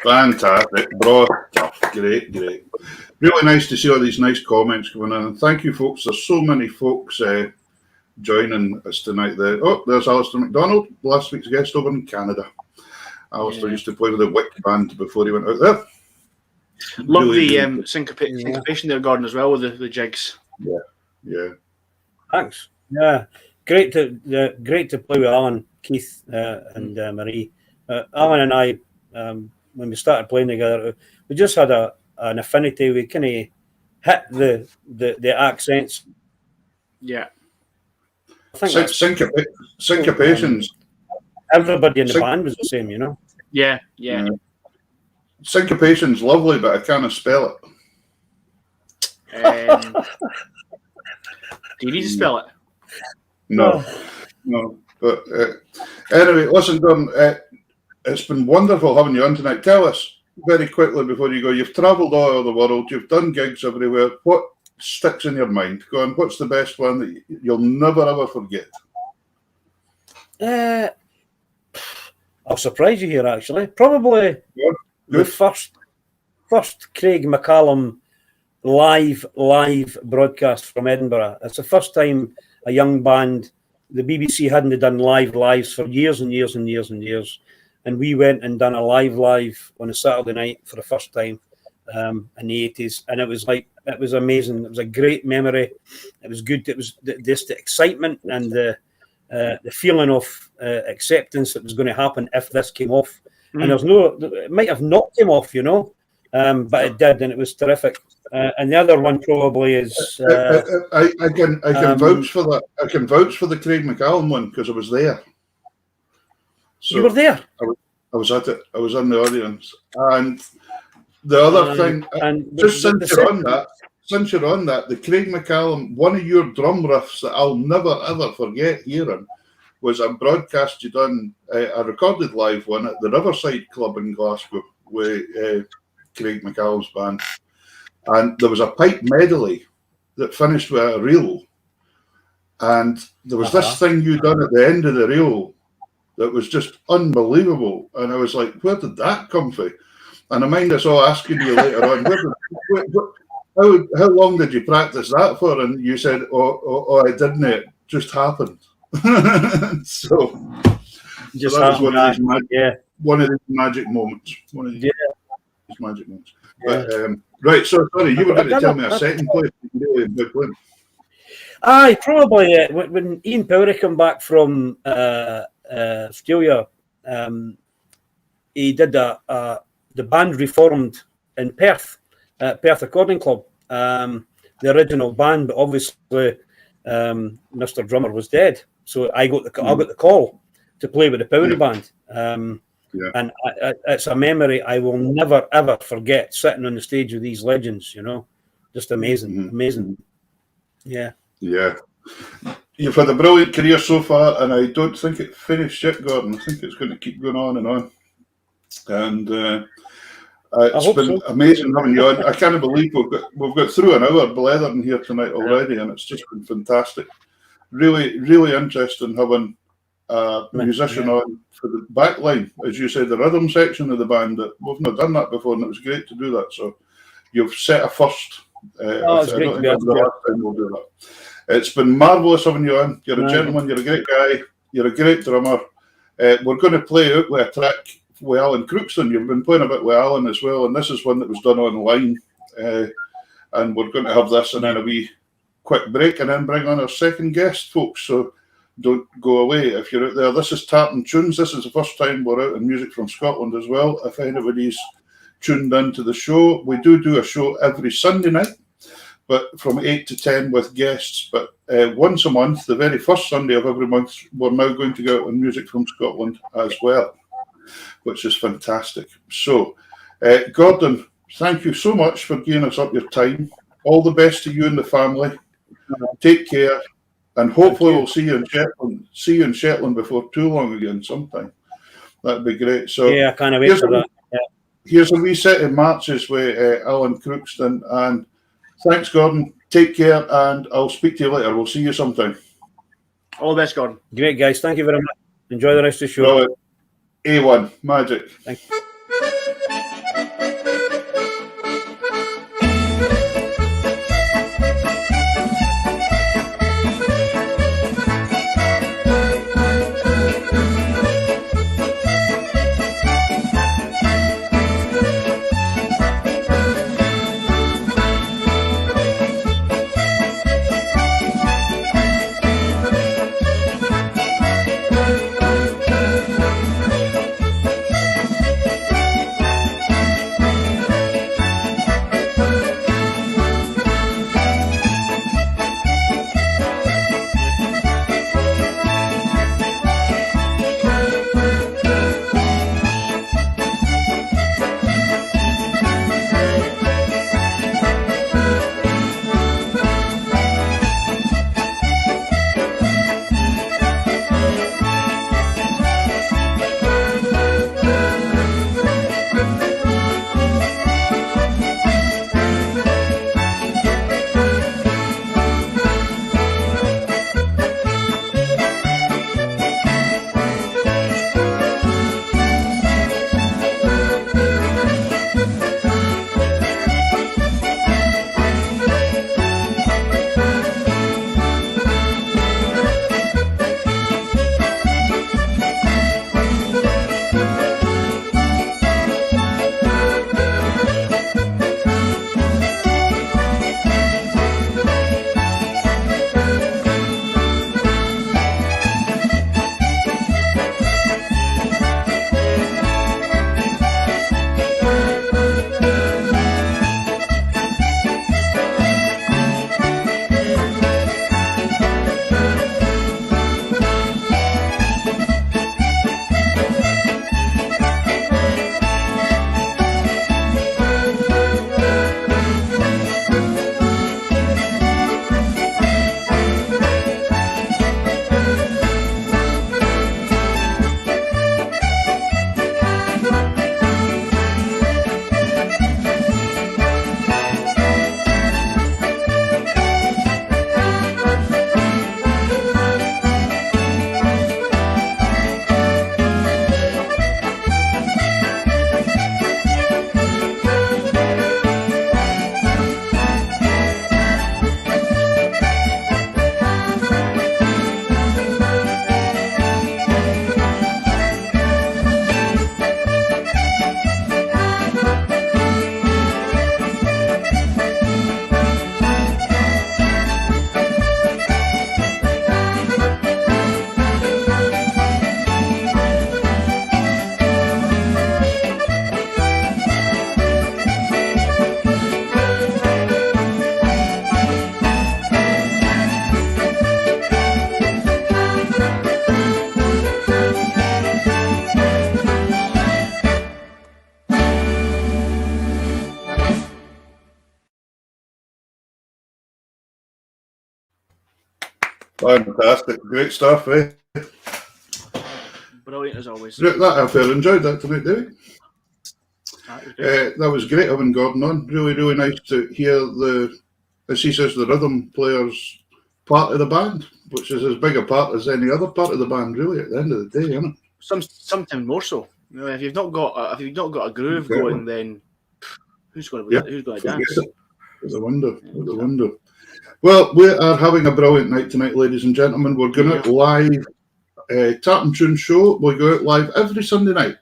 Fantastic. Broad stuff. Great. Really nice to see all these nice comments coming in. And thank you, folks. There's so many folks joining us tonight. There's Alistair Mcdonald, last week's guest over in Canada. Alistair used to play with the Wick band before he went out there. Love the syncopation there, Gordon, as well, with the jigs. Yeah. Thanks. Yeah, great to play with Alan, Keith, and Marie. Alan and I, when we started playing together, we just had an affinity. We kind of hit the accents. Yeah. I think syncopations. Everybody in the band was the same, you know. Yeah. Syncopation's lovely, but I can't spell it. Do you need to spell it? No. But anyway, listen, Gordon, it's been wonderful having you on tonight. Tell us very quickly before you go. You've travelled all over the world. You've done gigs everywhere. What sticks in your mind? Go on. What's the best one that you'll never ever forget? I'll surprise you here. Actually, probably the first Craig McCallum live broadcast from Edinburgh. It's the first time a young band, the BBC hadn't done lives for years and years, and we went and done a live on a Saturday night for the first time in the 80s, and it was amazing. It was a great memory. It was good. It was just the excitement and the feeling of acceptance that was going to happen if this came off. And it might have not came off, you know, but it did, and it was terrific. And the other one probably is. I can vouch for that. I can vouch for the Craig McCallum one because I was there. So you were there. I was at it. I was in the audience. And the other thing, since you're on that, the Craig McCallum, one of your drum riffs that I'll never ever forget hearing was a broadcast you done, a recorded live one at the Riverside Club in Glasgow with Craig McCallum's band. And there was a pipe medley that finished with a reel. And there was this thing you done at the end of the reel that was just unbelievable. And I was like, where did that come from? And I mind us all asking you later on, how long did you practice that for? And you said, oh I didn't. It just happened. So that was one of these magic moments. These magic moments. But, right, so sorry, you were going to tell me a second place really big win. Aye, probably when Ian Power came back from Australia, he did the band reformed in Perth, Perth Recording Club. The original band, but obviously Mr. Drummer was dead, so I got the call to play with the Power band. And it's a memory I will never ever forget. Sitting on the stage with these legends, you know, just amazing. Yeah. You've had a brilliant career so far, and I don't think it finished yet, Gordon. I think it's going to keep going on and on. And it's been amazing having you on. I can't believe we've got through an hour blethering here tonight already, and it's just been fantastic. Really, really interesting having a musician on for the back line, as you said, the rhythm section of the band. That we've not done that before, and it was great to do that. So you've set a first. It's great to be on. The last time we'll do that. It's been marvellous having you on. You're a gentleman. You're a great guy. You're a great drummer. We're going to play out with a track with Alan Crookston. You've been playing a bit with Alan as well, and this is one that was done online. And we're going to have this and then a wee quick break and then bring on our second guest, folks. So don't go away if you're out there. This is Tartan Tunes. This is the first time we're out in Music from Scotland as well. If anybody's tuned into the show, we do a show every Sunday night, but from 8 to 10 with guests. But once a month, the very first Sunday of every month, we're now going to go out on Music from Scotland as well, which is fantastic. So, Gordon, thank you so much for giving us up your time. All the best to you and the family. Take care, and hopefully we'll see you in Shetland. See you in Shetland before too long again sometime. That'd be great. So yeah, I can't wait for that. Here's a wee set of marches with Alan Crookston, and thanks, Gordon. Take care, and I'll speak to you later. We'll see you sometime. All the best, Gordon. Great, guys. Thank you very much. Enjoy the rest of the show. A1 magic. Thank you. Fantastic. Great stuff, eh? Brilliant as always. That I fairly enjoyed that tonight, Davie. That was great having Gordon on. Really, really nice to hear as he says, the rhythm players part of the band, which is as big a part as any other part of the band, really, at the end of the day, isn't it? Sometimes more so. You know, if you've not got a groove going, then who's going to dance? It's a wonder. It's a wonder. Well, we are having a brilliant night tonight, ladies and gentlemen. We're going out live. Tap and Tune Show. We go out live every Sunday night,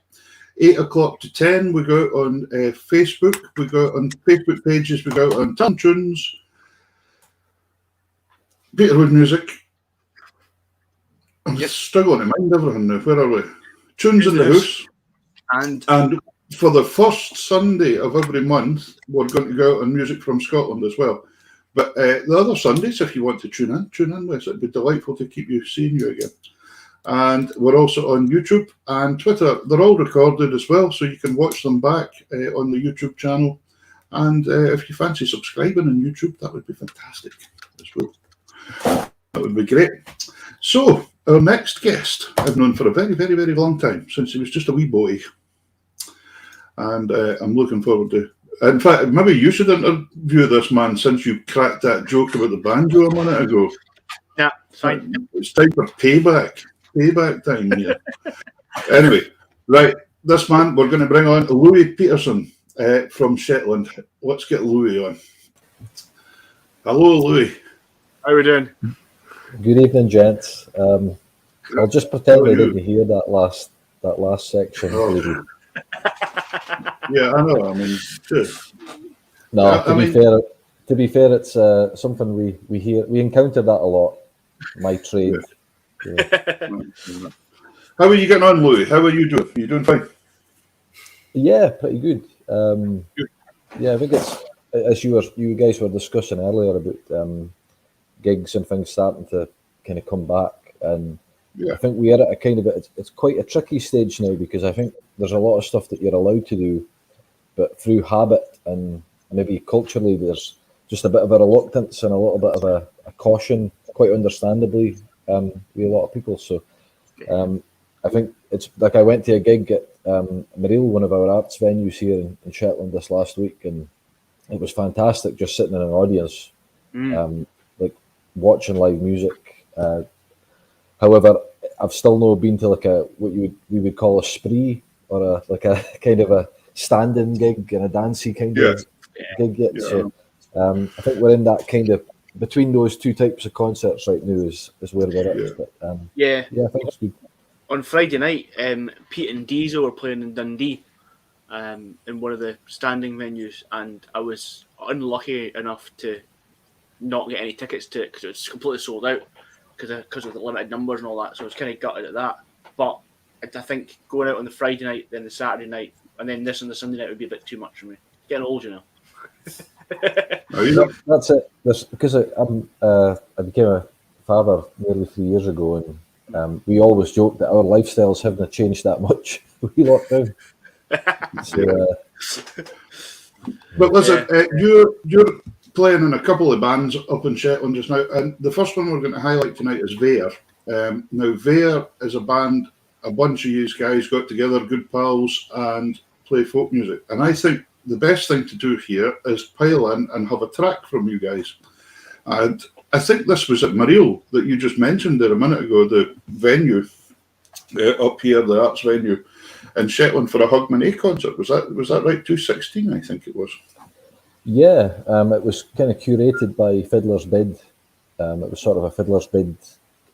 8 o'clock to 10. We go out on Facebook. We go out on Facebook pages. We go out on Tap and Tunes, Peterwood Music. I'm just struggling to mind everything now. Where are we? Tunes in the House. And for the first Sunday of every month, we're going to go out on Music from Scotland as well. But the other Sundays, if you want to tune in with us. It'd be delightful to keep seeing you again. And we're also on YouTube and Twitter. They're all recorded as well, so you can watch them back on the YouTube channel. And if you fancy subscribing on YouTube, that would be fantastic as well. That would be great. So, our next guest, I've known for a very, very, very long time, since he was just a wee boy. And I'm looking forward to... In fact, maybe you should interview this man since you cracked that joke about the banjo a minute ago. Yeah, fine. It's time for payback. Payback time here. Anyway, right, this man, we're going to bring on Louie Peterson from Shetland. Let's get Louie on. Hello, Louie. How are we doing? Good evening, gents. I'll just pretend I didn't hear that last section. Oh. Yeah, I know. I mean, just no. To be fair, it's something we hear. We encounter that a lot. My trade. Yeah. How are you getting on, Louie? How are you doing? Are you doing fine? Yeah, pretty good. Yeah, I think it's as you guys were discussing earlier about gigs and things starting to kind of come back, and I think we are at a kind of it's quite a tricky stage now, because I think there's a lot of stuff that you're allowed to do, but through habit and maybe culturally there's just a bit of a reluctance and a little bit of a caution, quite understandably, with a lot of people. So I think it's like I went to a gig at Mareel, one of our arts venues here in Shetland this last week, and it was fantastic just sitting in an audience, like watching live music. However, I've still not been to like what we would call a spree, or a kind of a stand-in gig and a dancey kind of gig yet. Yeah. So I think we're in that kind of between those two types of concerts right now is where we're at. Yeah. But, yeah, I think it's good. On Friday night, Pete and Diesel were playing in Dundee, in one of the standing venues, and I was unlucky enough to not get any tickets to it because it was completely sold out because of the limited numbers and all that. So I was kind of gutted at that. But I think going out on the Friday night, then the Saturday night, and then this on the Sunday night would be a bit too much for me. Getting old, you know. That's it. Because I became a father nearly 3 years ago, and we always joke that our lifestyles haven't changed that much. We locked down. But listen, you're playing in a couple of bands up in Shetland just now, and the first one we're going to highlight tonight is Vare. Now, Vare is a band, a bunch of you guys got together, good pals, and play folk music. And I think the best thing to do here is pile in and have a track from you guys. And I think this was at Mareel that you just mentioned there a minute ago, the venue up here, the arts venue in Shetland for a Hogmanay concert. Was that right? 2016, I think it was. Yeah, it was kind of curated by Fiddler's Bid. It was sort of a Fiddler's Bid.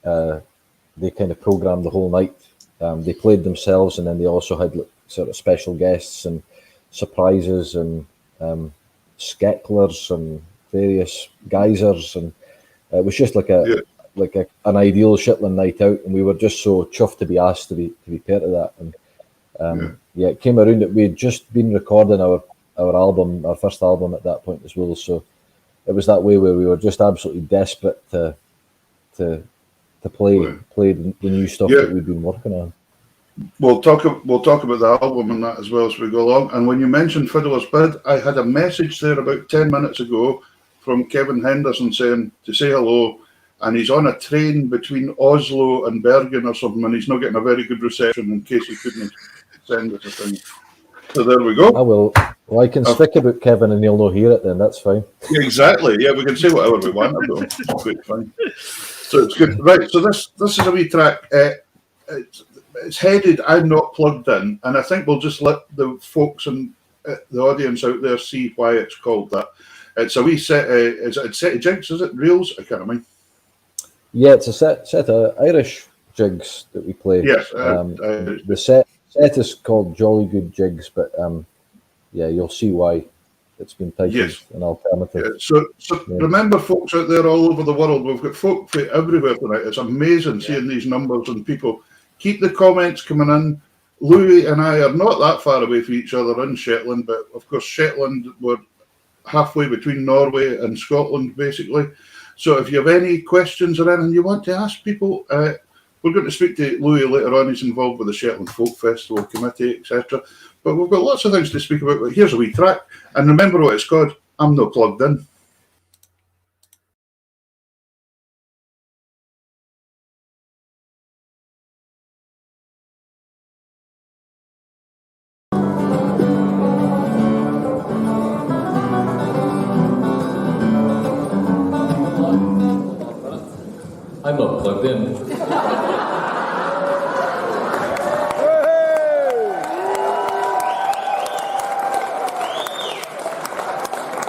They kind of programmed the whole night. They played themselves, and then they also had sort of special guests and surprises and skecklers and various geysers, and it was just like an ideal Shetland night out, and we were just so chuffed to be asked to be part of that. And it came around that we had just been recording our album, our first album at that point as well. So it was that way where we were just absolutely desperate to play the new stuff that we've been working on. We'll talk about the album and that as well as we go along. And when you mentioned Fiddler's Bid, I had a message there about 10 minutes ago from Kevin Henderson saying to say hello and he's on a train between Oslo and Bergen or something, and he's not getting a very good reception in case he couldn't send us a thing. So there we go. I will. Well, I can speak about Kevin and he'll not hear it then, that's fine. Yeah, exactly. Yeah, we can say whatever we want about him. It's quite fine. So it's good. Right, so this is a wee track. It's headed "I'm Not Plugged In," and I think we'll just let the folks and the audience out there see why it's called that. It's a wee set. Is it a set of jigs? Is it reels? I can't remember. Yeah, it's a set of Irish jigs that we play. Yes. The set is called Jolly Good Jigs, but yeah, you'll see why it's been titled an alternative. Yeah. So remember, folks out there all over the world, we've got folk from everywhere tonight. It's amazing seeing these numbers and people. Keep the comments coming in. Louie and I are not that far away from each other in Shetland, but of course Shetland, we're halfway between Norway and Scotland, basically. So if you have any questions or anything you want to ask people, we're going to speak to Louie later on. He's involved with the Shetland Folk Festival Committee, etc. But we've got lots of things to speak about. But here's a wee track. And remember what it's called. I'm Not Plugged In. I'm not plugged in.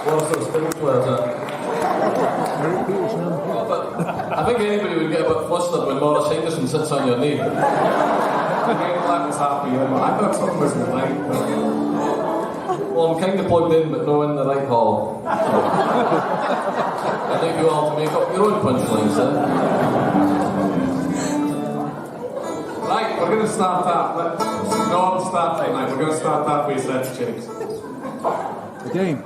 What's those big players at? I think anybody would get a bit flustered when Morris Henderson sits on your knee. That was happy. I thought something wasn't right. Well, I'm kind of plugged in, but no in the right hall. I'd like you all to make up your own punchlines, Right, we're going to start that. No, I'll start right now. We're going to start that way, set Jigs. Again.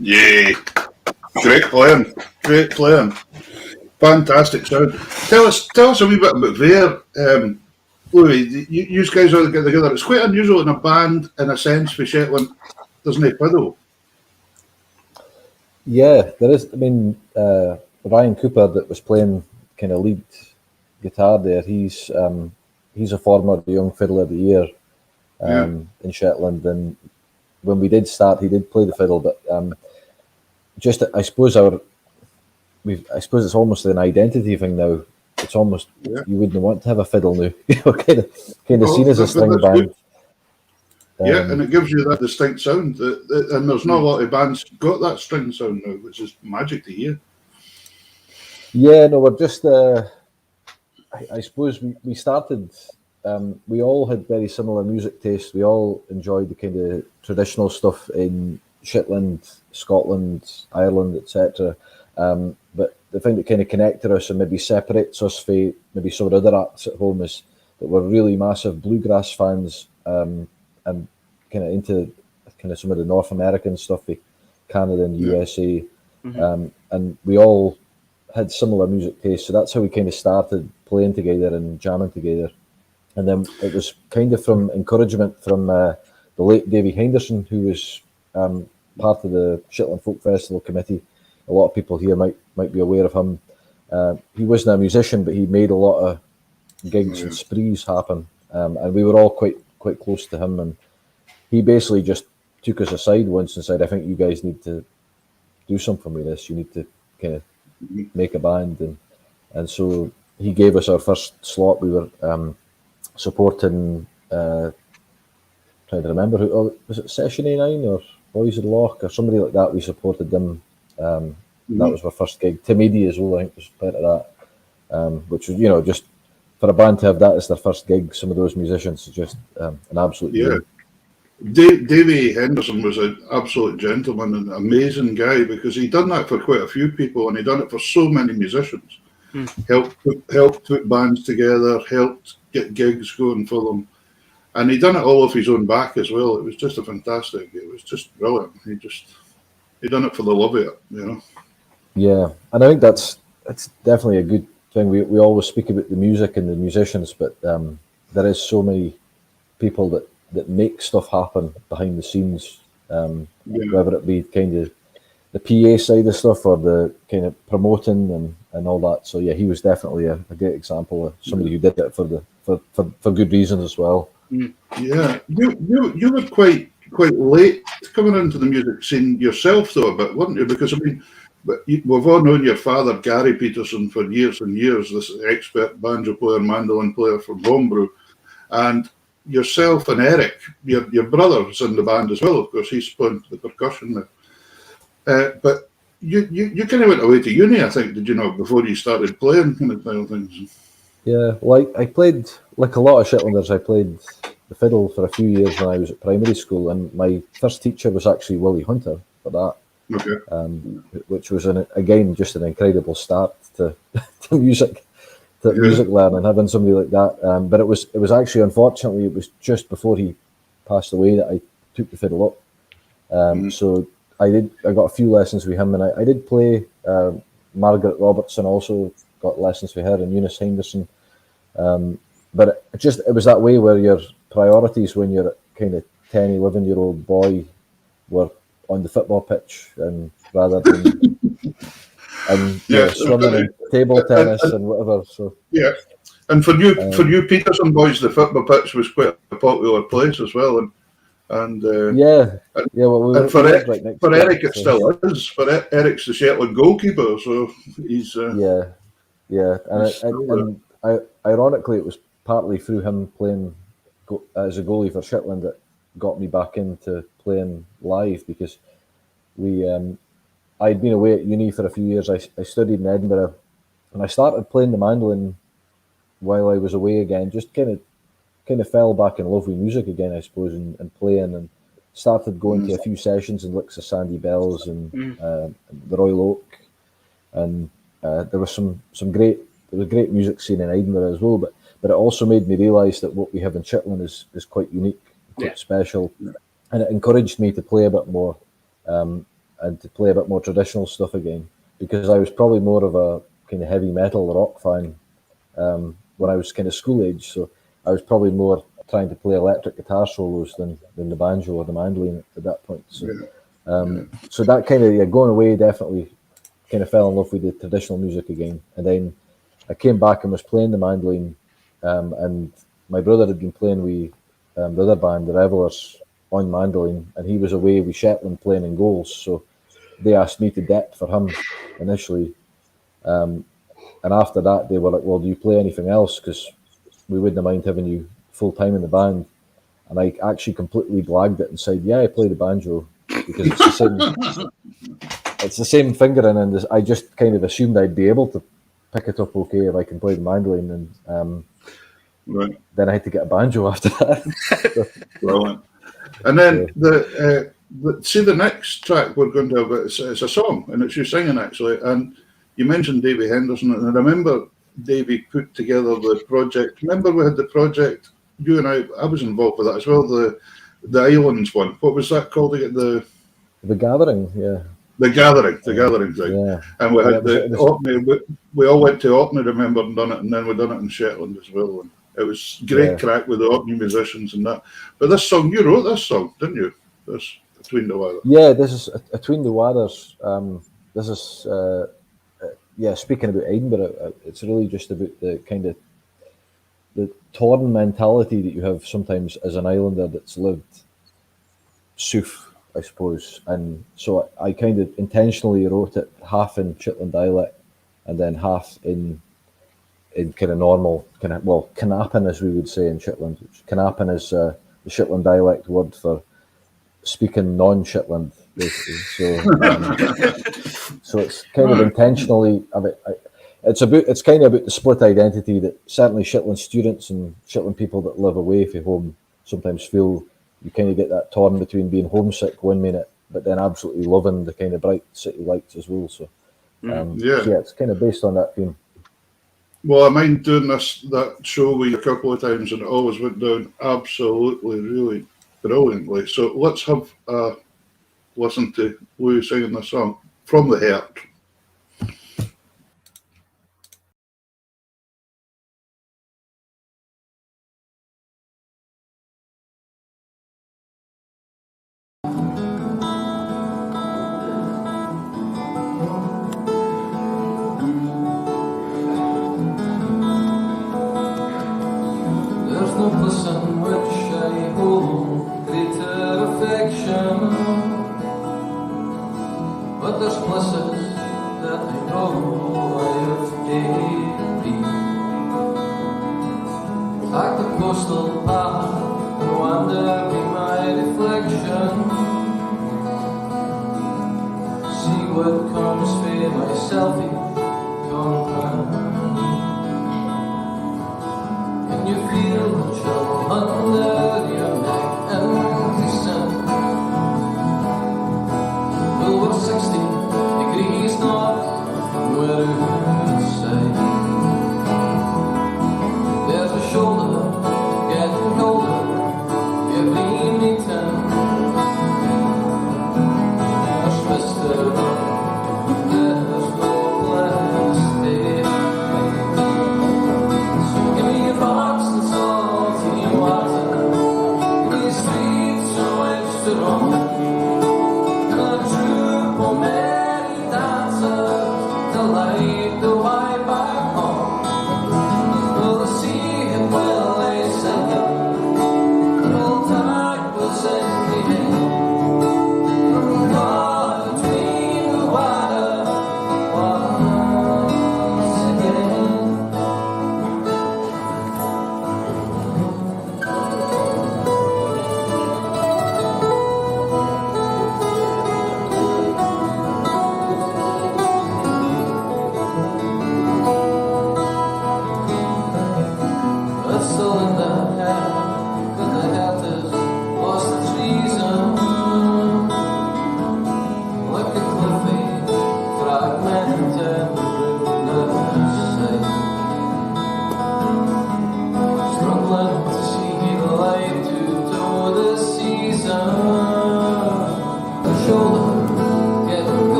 Yeah, great playing. Fantastic sound. Tell us a wee bit about there. Louie, you guys all get together. It's quite unusual in a band, in a sense, for Shetland. There's no fiddle. Yeah, there is. I mean, Ryan Cooper that was playing kind of lead guitar there. He's a former Young Fiddler of the Year in Shetland, and when we did start, he did play the fiddle. But just I suppose it's almost an identity thing now. It's almost you wouldn't want to have a fiddle now. You're kind of seen as a string band. And it gives you that distinct sound. And there's not a lot of bands got that string sound now, which is magic to hear. Yeah, no, we're just. I suppose we started. We all had very similar music tastes. We all enjoyed the kind of traditional stuff in Shetland, Scotland, Ireland, etc. But the thing that kind of connected us and maybe separates us from maybe some of the other acts at home is that we're really massive bluegrass fans, and kind of into kind of some of the North American stuff, Canada and USA, and we all had similar music tastes. So that's how we kind of started playing together and jamming together. And then it was kind of from encouragement from the late Davie Henderson, who was part of the Shetland Folk Festival committee. A lot of people here might be aware of him. He wasn't a musician, but he made a lot of gigs and sprees happen. And we were all quite close to him. And he basically just took us aside once and said, I think you guys need to do something with this. You need to kind of make a band. And so he gave us our first slot. We were supporting, trying to remember, was it Session A9 or Boys of the Loch or somebody like that? We supported them. That was our first gig. Tim Eady as well, I think, was part of that, which was, just for a band to have that as their first gig, some of those musicians is just an absolute dream. Davie Henderson was an absolute gentleman and amazing guy, because he done that for quite a few people, and he done it for so many musicians. Helped put bands together, helped get gigs going for them, and he done it all off his own back as well. It was just it was just brilliant. He done it for the love of it, Yeah, and I think it's definitely a good thing. We always speak about the music and the musicians, but there is so many people that make stuff happen behind the scenes, whether it be kind of the PA side of stuff or the kind of promoting and all that. So yeah, he was definitely a great example of somebody who did it for good reasons as well. Yeah, you were quite late coming into the music scene yourself, though, a bit, weren't you? Because I mean, we've all known your father, Gary Peterson, for years and years. This expert banjo player, mandolin player from Homebrew, and yourself and Eric, your brother's in the band as well. Of course, he's playing the percussion now. But you kind of went away to uni, I think, did you not, before you started playing kind of things? Yeah, well, I played, like a lot of Shetlanders, I played the fiddle for a few years when I was at primary school, and my first teacher was actually Willie Hunter for that. Okay. Which was again just an incredible start to music. Music learning, having somebody like that, but it was actually, unfortunately, it was just before he passed away that I took the fiddle up. So I got a few lessons with him, and I did play. Margaret Robertson also got lessons with her, and Eunice Henderson. But it was that way where your priorities when you're a kind of 10, 11-year-old boy were on the football pitch, and rather than swimming and table tennis and whatever. So and for you Peterson boys, the football pitch was quite a popular place as well, and for Eric it still is. For Eric's the Shetland goalkeeper, so he's and ironically, it was partly through him playing as a goalie for Shetland that got me back into playing live, because I'd been away at uni for a few years. I studied in Edinburgh, and I started playing the mandolin while I was away again. Just kind of fell back in love with music again, I suppose, and playing, and started going to a few sessions in Licks of Sandy Bells and the Royal Oak, and there was some great music scene in Edinburgh as well. But it also made me realise that what we have in Shetland is quite unique, quite special, and it encouraged me to play a bit more. and to play a bit more traditional stuff again, because I was probably more of a kind of heavy metal rock fan when I was kind of school age. So I was probably more trying to play electric guitar solos than the banjo or the mandolin at that point. So, so that kind of going away definitely kind of fell in love with the traditional music again. And then I came back and was playing the mandolin, and my brother had been playing with the other band, the Revelers, on mandolin, and he was away with Shetland playing in goals. So they asked me to dep for him initially. And after that, they were like, well, do you play anything else? Because we wouldn't mind having you full time in the band. And I actually completely blagged it and said, yeah, I play the banjo, because it's the same fingering, and I just kind of assumed I'd be able to pick it up okay if I can play the mandolin. And then I had to get a banjo after that. Brilliant. And then the next track we're going to have, it's a song, and it's you singing actually. And you mentioned Davie Henderson, and I remember Davie put together the project. Remember we had the project, you and I was involved with that as well, the Islands one. What was that called again? The Gathering, yeah. The Gathering thing. Yeah. And we had the Orkney, we all went to Orkney, remember, and done it, and then we done it in Shetland as well. And it was great crack with the Orkney musicians and that. But this song, you wrote this song, didn't you? This Between the Waters. Yeah, this is Between the Waters. This is speaking about Edinburgh, it's really just about the kind of the torn mentality that you have sometimes as an islander that's lived south, I suppose. And so I kind of intentionally wrote it half in Shetland dialect and then half in kind of normal, Knappen, as we would say in Shetland. Knappen is the Shetland dialect word for speaking non-Shetland, basically. So it's kind of intentionally it's kind of about the split identity that certainly Shetland students and Shetland people that live away from home sometimes feel. You kind of get that torn between being homesick one minute, but then absolutely loving the kind of bright city lights as well. So it's kind of based on that theme. Well, I mind doing that show with you a couple of times, and it always went down absolutely, really brilliantly. So let's have a listen to Louie singing the song From the Heart. There's no place to stay.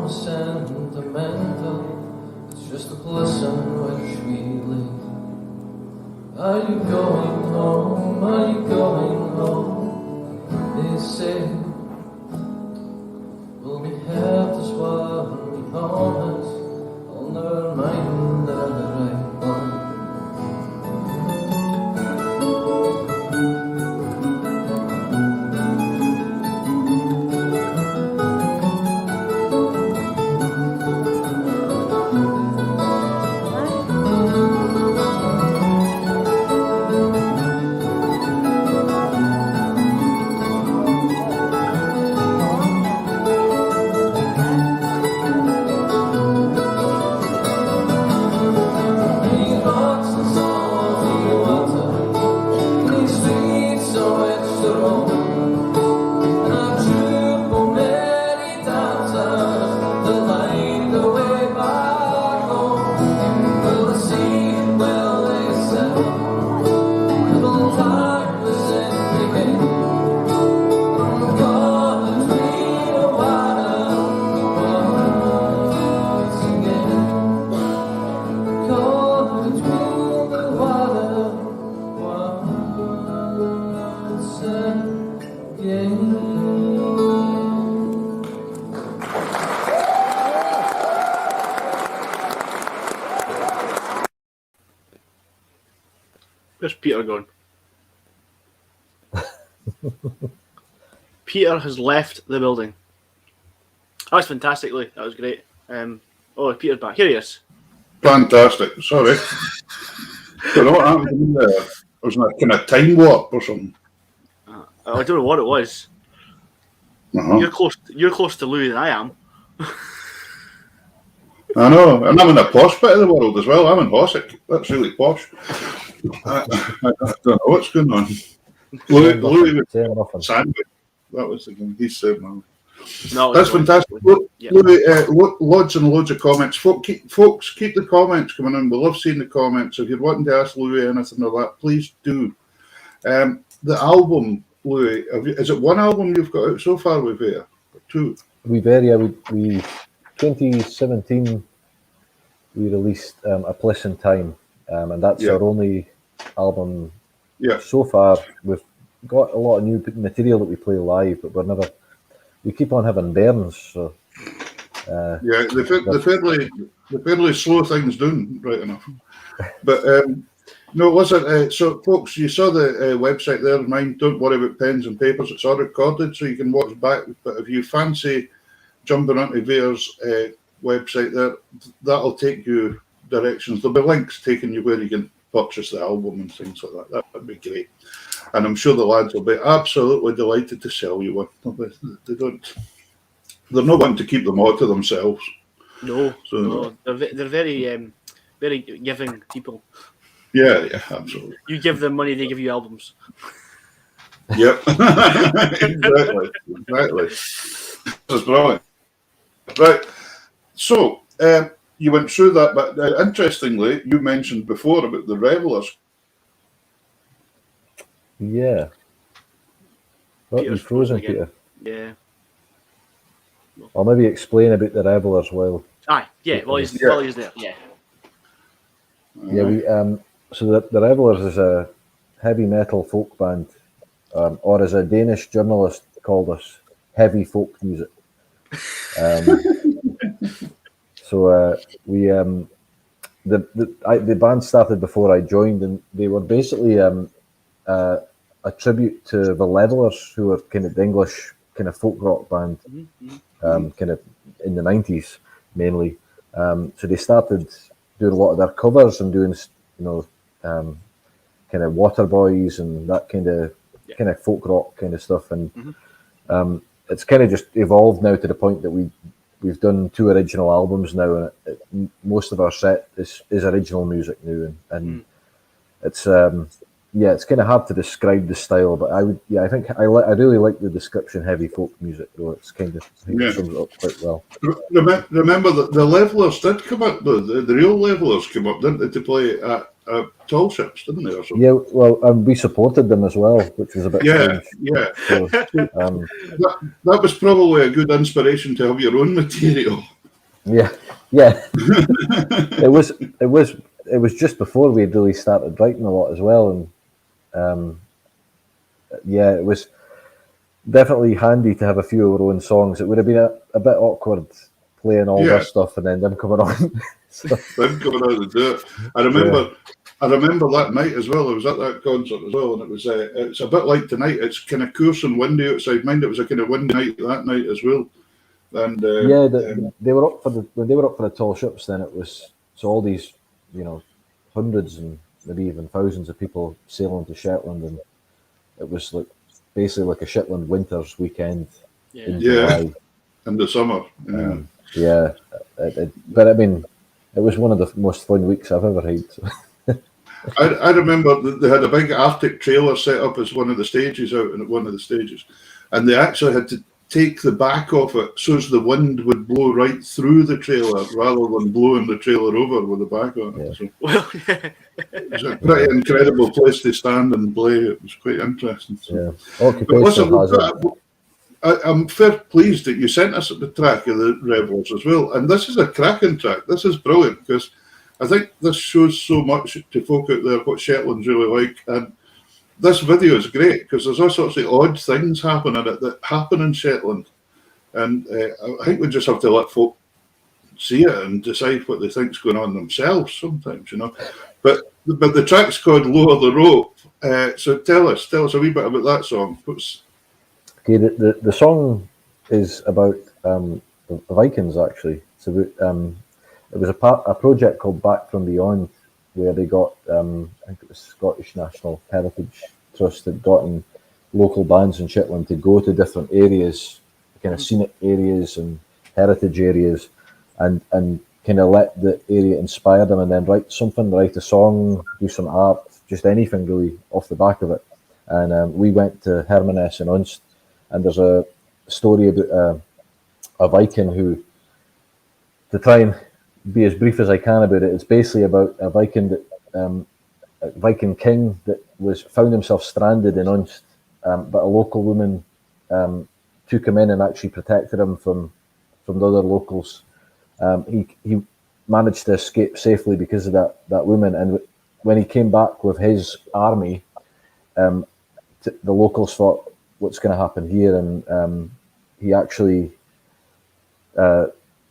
more sentimental. It's just a place in which we live. Are you going home? Are you going home? They say we'll be helped as well and be honest. I'll never mind the right one. Where's Peter gone? Peter has left the building. That was fantastic, Louie. That was great. Peter's back. Here he is. Fantastic. Sorry. Don't know what happened to me there. Was it a kind of time warp or something? I don't know what it was. Uh-huh. You're close to Louie than I am. I know, and I'm in a posh bit of the world as well. I'm in Hossick. That's really posh. I don't know what's going on. Louie with Sandwich. That was the game. He's saying that. No, that's fantastic. Yeah. Louie, loads and loads of comments. Folks, keep the comments coming in. We love seeing the comments. If you're wanting to ask Louie anything or that, please do. The album, Louie, is it one album you've got out so far with Vader? Or two? We 2017 we released A Place in Time, and that's our only album so far. We've got a lot of new material that we play live, but we keep on having burns. So they fairly slow things down, right enough. But no, listen. So, folks, you saw the website there. Mine. Don't worry about pens and papers. It's all recorded, so you can watch back. But if you fancy jumping onto Vader's website there, that'll take you directions. There'll be links taking you where you can purchase the album and things like that. That would be great. And I'm sure the lads will be absolutely delighted to sell you one. They're not wanting to keep them all to themselves. No, they're very, very giving people. Yeah, absolutely. You give them money, they give you albums. Yep, exactly. That's brilliant. Right, so you went through that, but interestingly, you mentioned before about the Revelers. Yeah. You've frozen, Peter. Yeah. I'll maybe explain about the Revelers while. Aye, yeah. Well, he's there. Yeah. Yeah, we so the Revelers is a heavy metal folk band, or as a Danish journalist called us, heavy folk music. So we the band started before I joined, and they were basically a tribute to the Revelers, who were kind of the English kind of folk rock band, kind of in the 90s mainly. So they started doing a lot of their covers and doing, kind of Waterboys and that kind of folk rock kind of stuff. And it's kind of just evolved now to the point that we've done 2 original albums now, and most of our set is original music now, and it's it's kind of hard to describe the style, but I think I really like the description heavy folk music, though. It's kind of sums it up quite well. Remember that the Levelers did come up, the real Levelers came up, didn't they, to play at Tall Ships, didn't they? Or something? Yeah, well, we supported them as well, which was a bit strange. Yeah. So, that was probably a good inspiration to have your own material. Yeah. It was just before we had really started writing a lot as well, and it was definitely handy to have a few of our own songs. It would have been a bit awkward playing all this stuff and then them coming on. Them coming out to do it. I remember that night as well. I was at that concert as well, and it was it's a bit like tonight. It's kind of coarse and windy outside. Mind, it was a kind of windy night that night as well. And they were up for when they were up for the tall ships. Then it was all these, hundreds and maybe even thousands of people sailing to Shetland, and it was like basically like a Shetland winter's weekend in July. In the summer. But I mean, it was one of the most fun weeks I've ever had. I remember that they had a big Arctic trailer set up as one of the stages out in one of the stages, and they actually had to take the back off it so as the wind would blow right through the trailer rather than blowing the trailer over with the back on it. So it was a pretty incredible place to stand and play. It was quite interesting. So. But listen, I'm fair pleased that you sent us the track of the Revelers as well. And this is a cracking track. This is brilliant because I think this shows so much to folk out there what Shetland's really like. And this video is great because there's all sorts of odd things happening in it that happen in Shetland. And I think we just have to let folk see it and decide what they think's going on themselves sometimes, But the track's called Lower the Rope. So tell us a wee bit about that song. Okay, the song is about the Vikings, actually. It's about, it was a project called Back from Beyond, where they got, I think it was Scottish National Heritage Trust had gotten local bands in Shetland to go to different areas, kind of scenic areas and heritage areas, and kind of let the area inspire them and then write a song, do some art, just anything really off the back of it. And we went to Hermanus in Unst, and there's a story about a Viking who, to try and be as brief as I can about it, it's basically about a Viking king that found himself stranded in Unst, but a local woman took him in and actually protected him from the other locals. He managed to escape safely because of that woman, and when he came back with his army, the locals thought, what's going to happen here? And he actually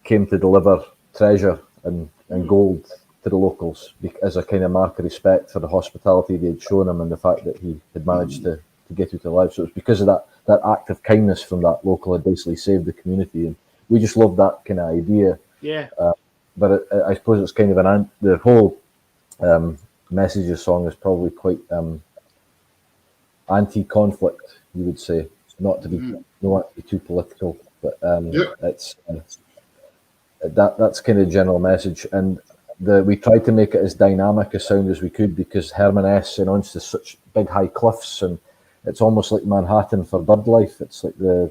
came to deliver treasure and gold to the locals as a kind of mark of respect for the hospitality they had shown him and the fact that he had managed to get out alive. So it was because of that act of kindness from that local had basically saved the community, and we just loved that kind of idea. Yeah. But I suppose it's kind of the whole message of the song is probably quite anti-conflict, you would say, not to be too political, but it's that's kind of general message. And we tried to make it as dynamic a sound as we could because Hermanus and Unst is such big high cliffs, and it's almost like Manhattan for bird life. It's like the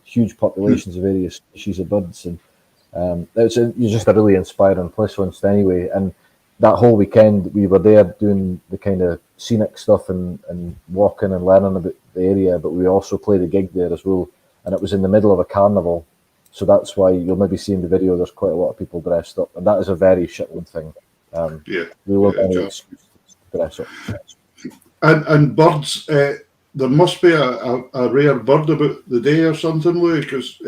huge populations of various species of birds, and it's just a really inspiring place Unst anyway. And that whole weekend we were there doing the kind of scenic stuff and walking and learning about the area, but we also played a gig there as well, and it was in the middle of a carnival. So that's why you'll maybe see in the video there's quite a lot of people dressed up, and that is a very Shetland thing. We love any excuse to dress up. And birds, there must be a rare bird about the day or something, Louie, because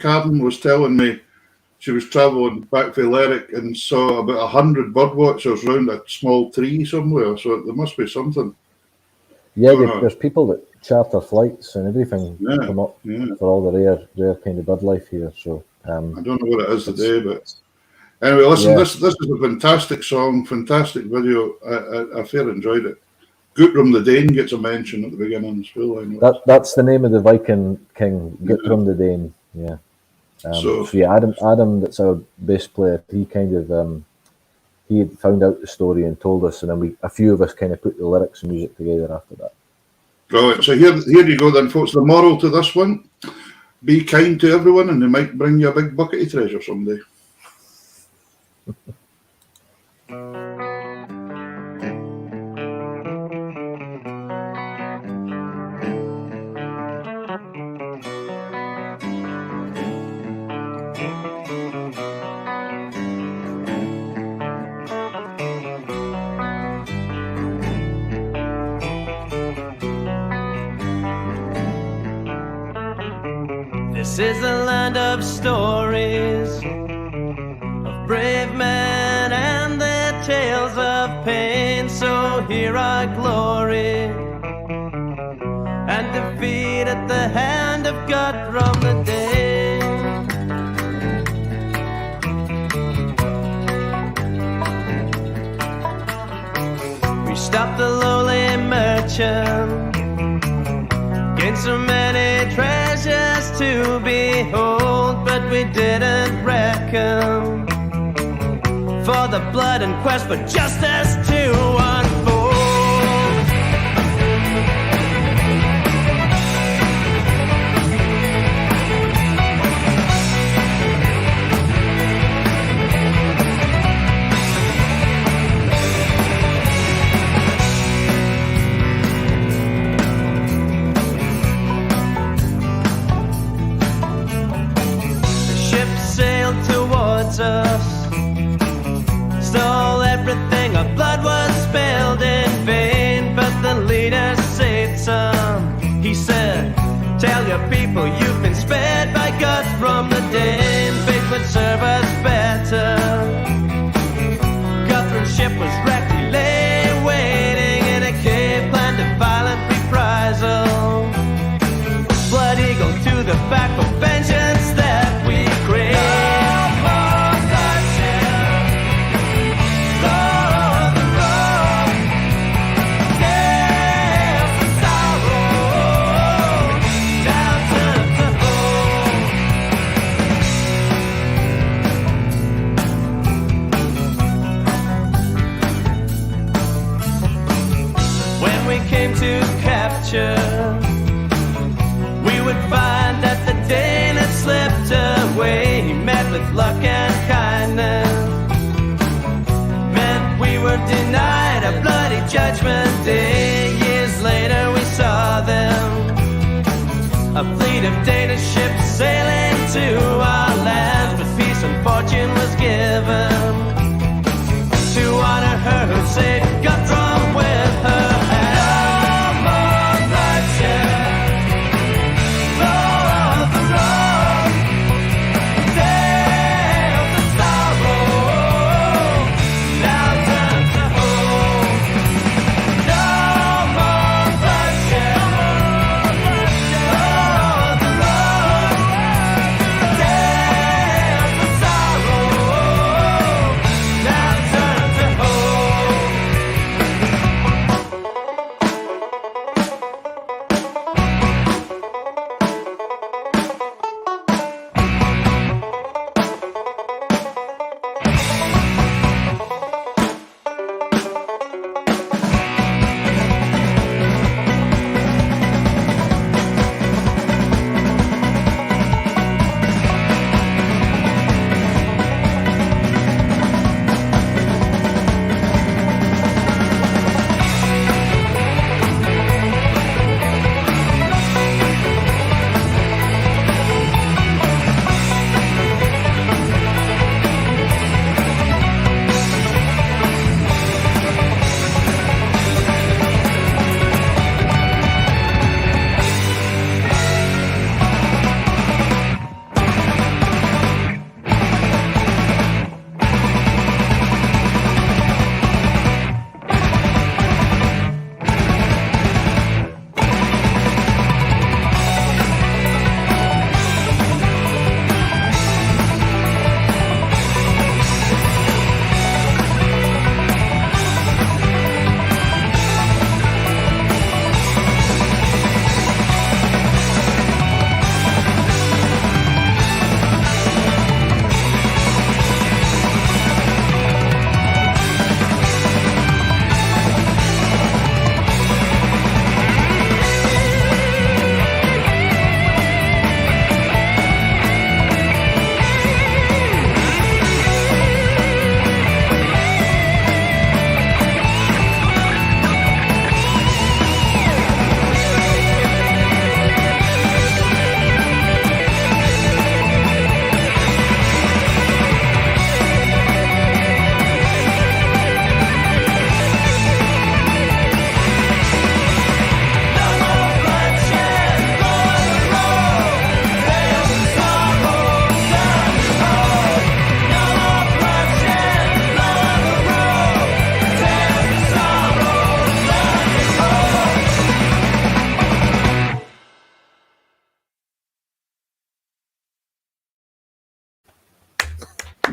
Karen was telling me she was travelling back from Lerwick and saw about 100 bird watchers round a small tree somewhere, so there must be something. Yeah, there's people that charter flights and everything come up for all the rare kind of bird life here. So I don't know what it is today, but anyway, listen, this is a fantastic song, fantastic video. I fair enjoyed it. Guthrum the Dane gets a mention at the beginning as well. I know. That's the name of the Viking king, Guthrum the Dane. Yeah. So yeah, Adam, that's our bass player. He kind of he had found out the story and told us, and then a few of us kind of put the lyrics and music together after that. Right, so here you go then, folks. The moral to this one: be kind to everyone, and they might bring you a big bucket of treasure someday. This is a land of stories, of brave men and their tales of pain. So hear our glory and defeat at the hand of God from the day. We stopped the lowly merchant, gained so many treasures to behold, but we didn't reckon for the blood and quest for justice to unfold. Sailed towards us, stole everything, our blood was spilled in vain. But the leader saved some. He said, tell your people you've been spared by God from the Dane. Faith would serve us better. Catherine's ship was wrecked, he lay waiting in a cave, planned a violent reprisal. Blood eagle to the back for vengeance that we crave. Came to capture, we would find that the Dane had slipped away. He met with luck and kindness, meant we were denied a bloody judgment day. Years later we saw them, a fleet of Danish ships sailing to our land. But peace and fortune was given to honor her who saved Guthrum with her hand. Yeah.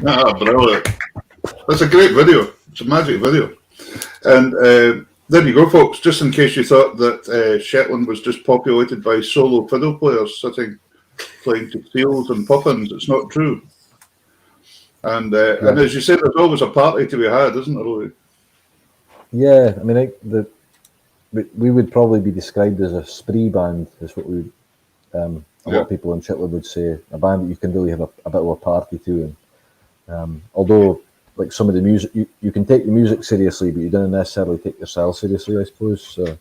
Brilliant. That's a great video. It's a magic video. And there you go, folks. Just in case you thought that Shetland was just populated by solo fiddle players sitting playing to seals and puffins, it's not true. And as you said, there's always a party to be had, isn't there, Louie? Yeah, I mean, we would probably be described as a spree band, is what we would, a lot of people in Shetland would say, a band that you can really have a bit of a party to. And although, like some of the music, you can take the music seriously, but you don't necessarily take yourself seriously, I suppose. So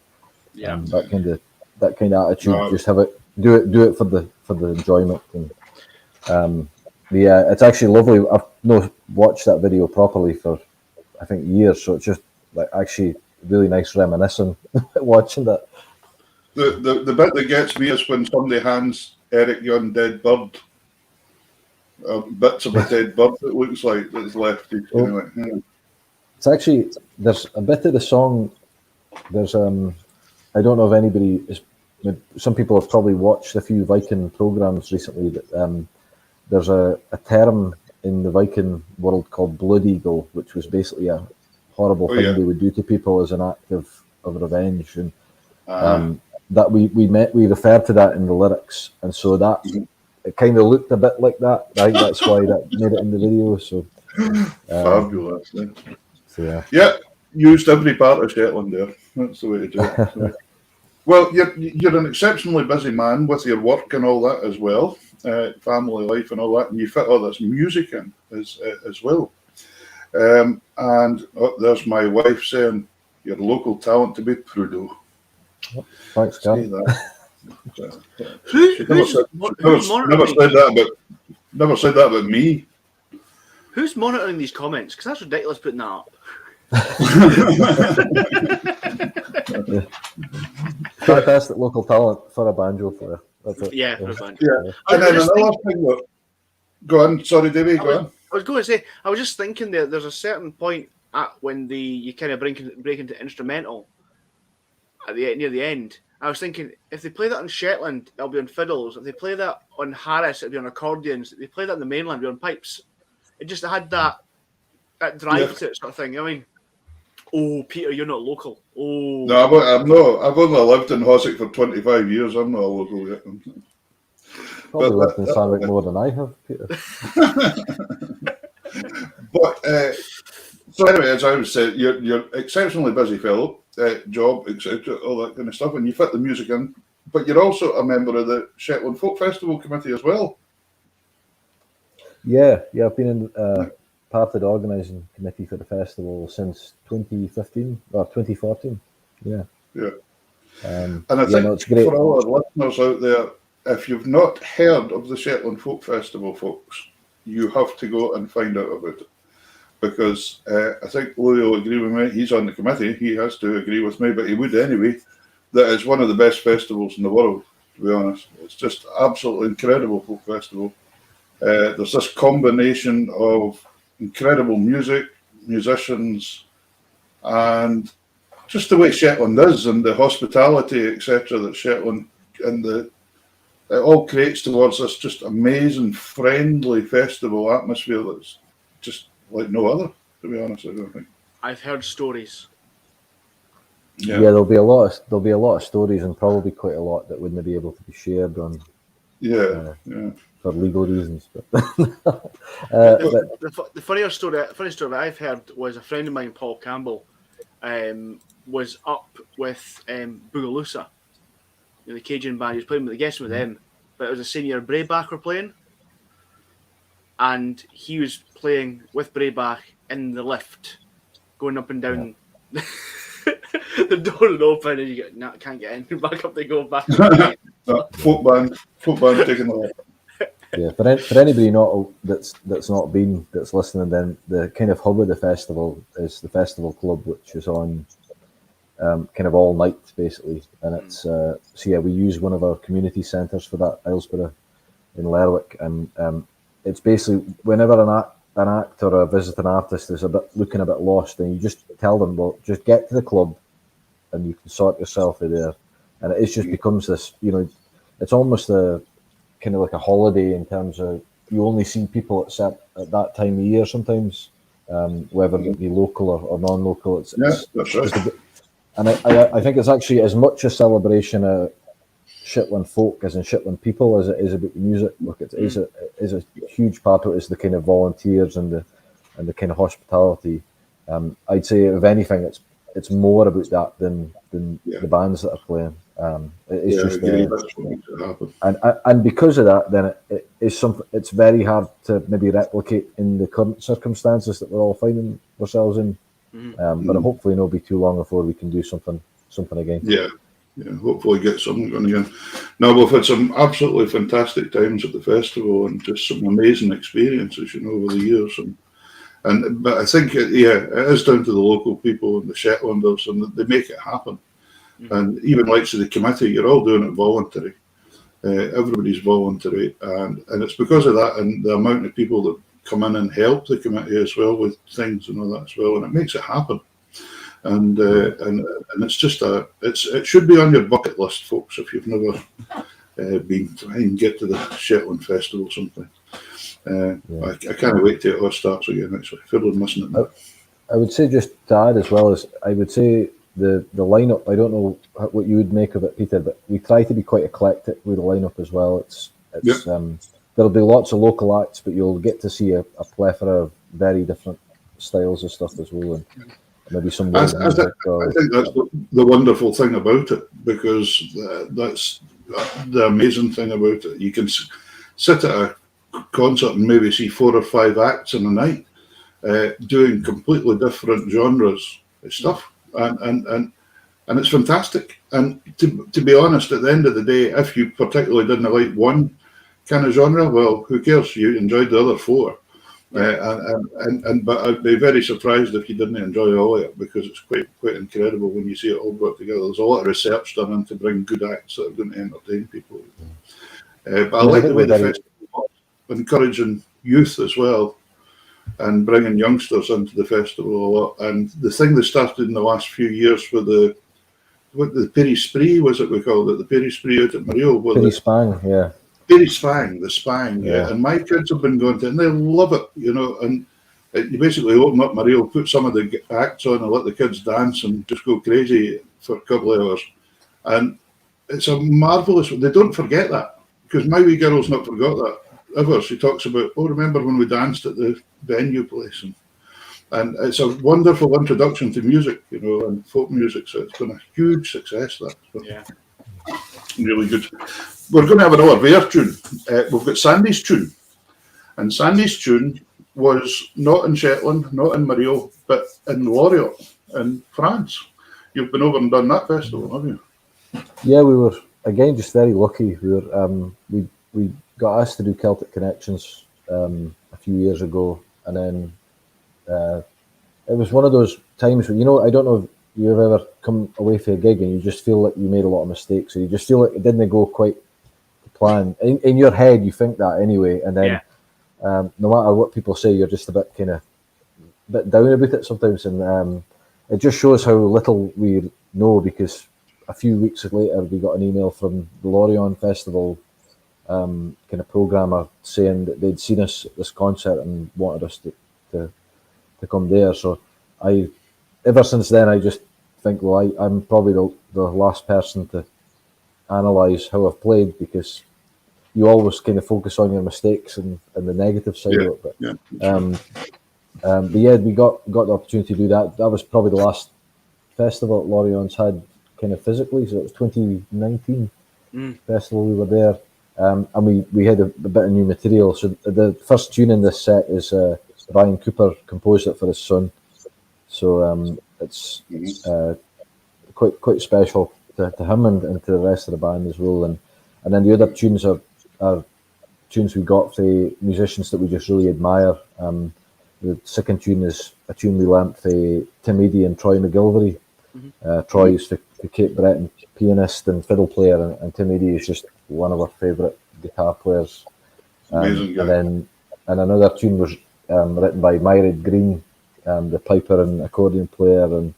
that kind of attitude, just have it, do it for the enjoyment. And it's actually lovely. I've not watched that video properly for I think years, so it's just like actually really nice reminiscing watching that. The bit that gets me is when somebody hands Eric your dead bird. Bits of a dead bird it looks like that's left. It's actually, there's a bit of the song, there's I don't know if anybody is, some people have probably watched a few Viking programs recently, but there's a term in the Viking world called Blood Eagle, which was basically a horrible thing they would do to people as an act of revenge, and that we referred to that in the lyrics, and so that it kind of looked a bit like that. I think that's why that made it in the video. So fabulous. So used every part of Shetland there. That's the way to do it. Well, you're an exceptionally busy man with your work and all that as well, family life and all that, and you fit all this music in as well. And there's my wife saying, "Your local talent to be Prudo." Thanks, Gary. Never said that about me. Who's monitoring these comments? Because that's ridiculous putting that up. Fantastic local talent for a banjo player. That's it. Yeah, for a banjo. Yeah. And then another thing. Go on. Sorry, Davie. Go on. I was going to say, I was just thinking there's a certain point at when you kind of break into instrumental near the end. I was thinking, if they play that on Shetland, it'll be on fiddles. If they play that on Harris, it'll be on accordions. If they play that on the mainland, it'll be on pipes. It just had that drive to it, sort of thing. I mean, oh, Peter, you're not local. Oh, no, I'm not. I've only lived in Hossick for 25 years. I'm not a local yet. Probably lived in Sandwick more than I have, Peter. But so anyway, as I was saying, you're exceptionally busy fellow, job, etc., all that kind of stuff, and you fit the music in. But you're also a member of the Shetland Folk Festival Committee as well. Yeah, I've been in part of the organising committee for the festival since 2015 or 2014. Yeah. And I think it's great. For all our listeners out there, if you've not heard of the Shetland Folk Festival, folks, you have to go and find out about it. Because I think Louie will agree with me. He's on the committee. He has to agree with me, but he would anyway. That it's one of the best festivals in the world, to be honest. It's just absolutely incredible folk festival. There's this combination of incredible music, musicians, and just the way Shetland is, and the hospitality, etc., that Shetland and it all creates towards this just amazing, friendly festival atmosphere that's just like no other, to be honest. I don't think. I've heard stories. Yeah, there'll be a lot of stories, and probably quite a lot that wouldn't be able to be shared on. For legal reasons. But the funnier story that I've heard was a friend of mine, Paul Campbell, was up with Boogaloosa, the Cajun band. He was playing with them, but it was a senior Braybach were playing, and he was playing with Braybach in the lift, going up and down. Yeah. The door would open and you can't get in. Back up they go. Back. Folk band taking the lift. Yeah, for anybody that's listening, then the kind of hub of the festival is the festival club, which is on kind of all night basically, and it's we use one of our community centres for that, Aylesbury in Lerwick, and it's basically whenever an act or a visiting artist is looking a bit lost, and you just tell them, well, just get to the club, and you can sort yourself out there, and it just becomes this, it's almost a kind of like a holiday in terms of you only see people at at that time of year sometimes, whether it be local or non-local. That's right. And I think it's actually as much a celebration of Shetland folk as in Shetland people as it is about the music. Look, it is a huge part of it is the kind of volunteers and the kind of hospitality. I'd say, if anything, it's more about that than the bands that are playing. It's just that's what makes it happen. And because of that, then it is something. It's very hard to maybe replicate in the current circumstances that we're all finding ourselves in. But hopefully, it'll be too long before we can do something again. Yeah, hopefully get something going again. Now, we've had some absolutely fantastic times at the festival and just some amazing experiences, over the years. But I think, it is down to the local people and the Shetlanders, and they make it happen. And even like to the committee, you're all doing it voluntary. Everybody's voluntary, and it's because of that and the amount of people that come in and help the committee as well with things and all that as well, and it makes it happen. And it's just it should be on your bucket list, folks, if you've never been. Try and get to the Shetland Festival sometime. I can't wait till it all starts again. Actually, I feel I'm missing it. I would say, just to add as well, as I would say the lineup. I don't know what you would make of it, Peter, but we try to be quite eclectic with the lineup as well. There'll be lots of local acts, but you'll get to see a plethora of very different styles of stuff as well, and maybe some. I think that's the wonderful thing about it, because that's the amazing thing about it. You can sit at a concert and maybe see 4 or 5 acts in a night, doing completely different genres of stuff, and it's fantastic. And to be honest, at the end of the day, if you particularly didn't like one kind of genre, well, who cares? You enjoyed the other 4, but I'd be very surprised if you didn't enjoy all of it, because it's quite incredible when you see it all brought together. There's a lot of research done into bring good acts that are going to entertain people. But I like the way the festival encouraging youth as well, and bringing youngsters into the festival a lot. And the thing that started in the last few years with the Perry Spree, was it we called it, the Perry Spree out at Mario? Perry Spang, yeah. Perry Spang, the Spang, yeah. And my kids have been going to it, and they love it, and you basically open up Mario, put some of the acts on and let the kids dance and just go crazy for a couple of hours. And it's a marvellous, they don't forget that, because my wee girl's not forgot that ever. She talks about, remember when we danced at the venue place, and it's a wonderful introduction to music, and folk music, so it's been a huge success, that. Yeah. Really good. We're going to have another Bear tune. We've got Sandy's tune, and Sandy's tune was not in Shetland, not in Mario, but in Lorient in France. You've been over and done that festival, haven't you? Yeah, we were again just very lucky. We were we got asked to do Celtic Connections a few years ago, and then it was one of those times where, I don't know if you've ever come away from a gig and you just feel like you made a lot of mistakes, or you just feel like it didn't go quite to plan. In your head, you think that anyway, and then no matter what people say, you're just a bit down about it sometimes, and it just shows how little we know, because a few weeks later we got an email from the Lorient Festival kind of programmer saying that they'd seen us at this concert and wanted us to come there. So ever since then, I just think, well, I'm probably the last person to analyse how I've played, because you always kind of focus on your mistakes and the negative side of it. But yeah, we got the opportunity to do that. That was probably the last festival that Lorient's had kind of physically. So it was 2019 festival we were there, and we had a bit of new material. So the first tune in this set is Ryan Cooper composed it for his son. So it's quite special to him and to the rest of the band as well. And then the other tunes are tunes we got for musicians that we just really admire. The second tune is a tune we learnt for Tim Eadie and Troy McGilvery. Troy is for Kate Breton, pianist and fiddle player, and Tim Eadie is just one of our favourite guitar players. And another tune was written by Myred Green, the piper and accordion player,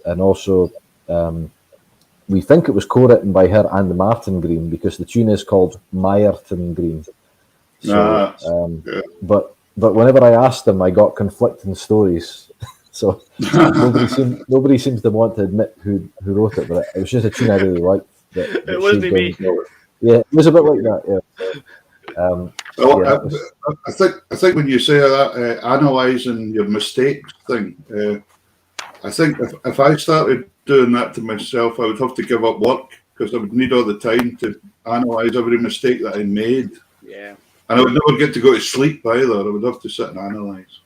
and also we think it was co-written by her and Martin Green, because the tune is called Myerton Green. So, Yeah. but whenever I asked them, I got conflicting stories. So nobody seems to want to admit who wrote it, but it was just a tune I really liked. That It wasn't she'd me. done. Yeah, it was a bit like that. Yeah. Well, Yeah, that was- I think when you say that analysing your mistakes thing, I think if I started doing that to myself, I would have to give up work because I would need all the time to analyse every mistake that I made. Yeah. And I would never get to go to sleep either. I would have to sit and analyse.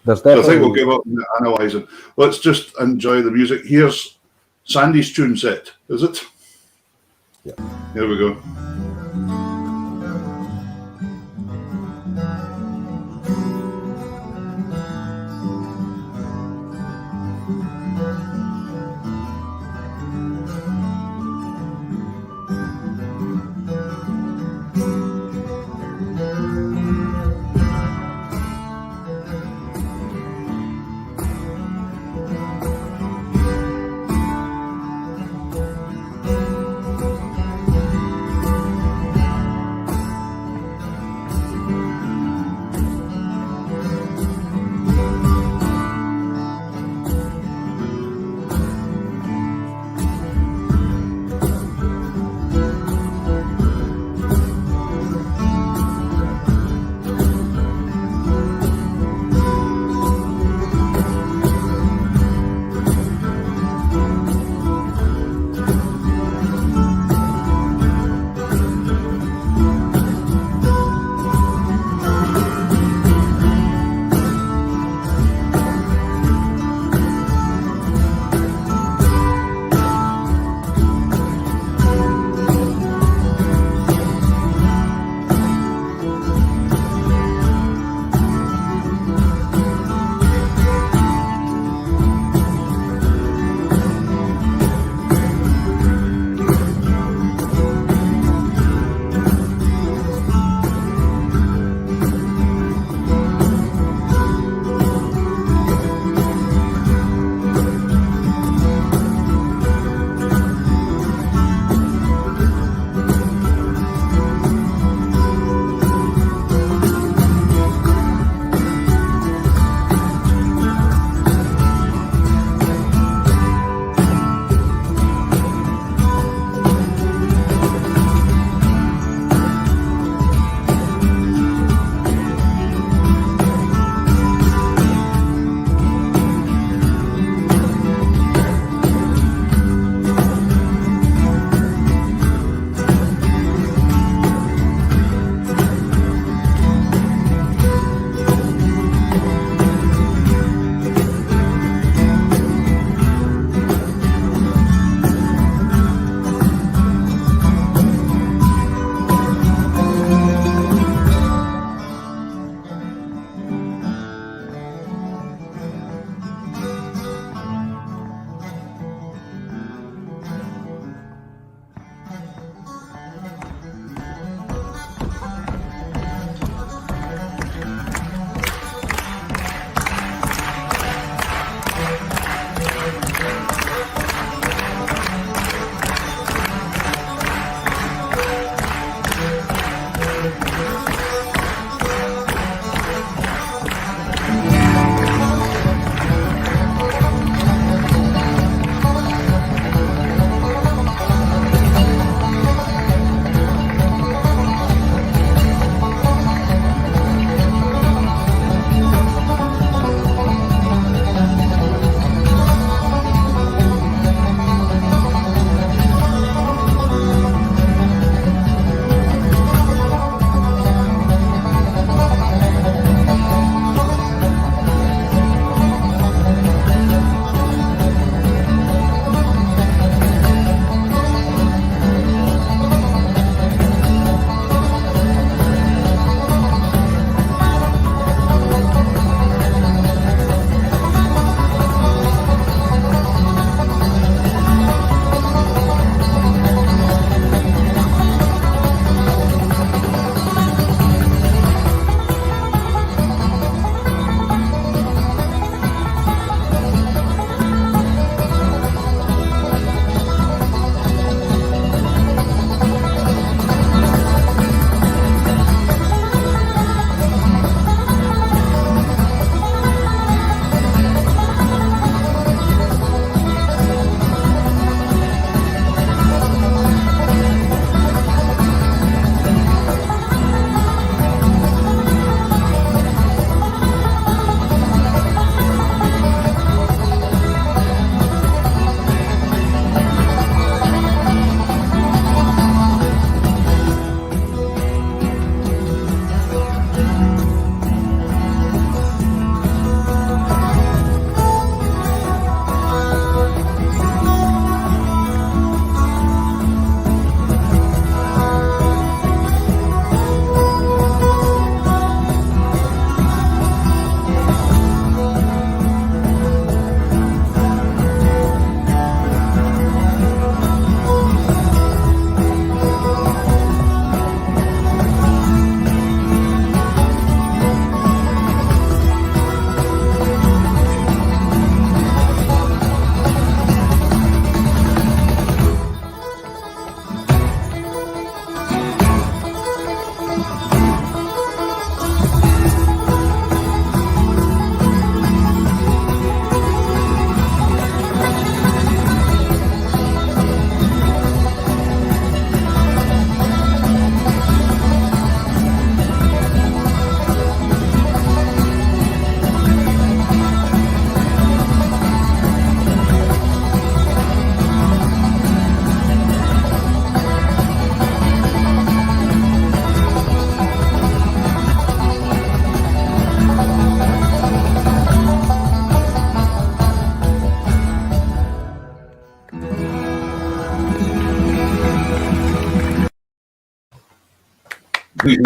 there's So I think definitely we'll give up on analysing. Let's just enjoy the music. Here's Sandy's tune set, is it? Yeah. Here we go.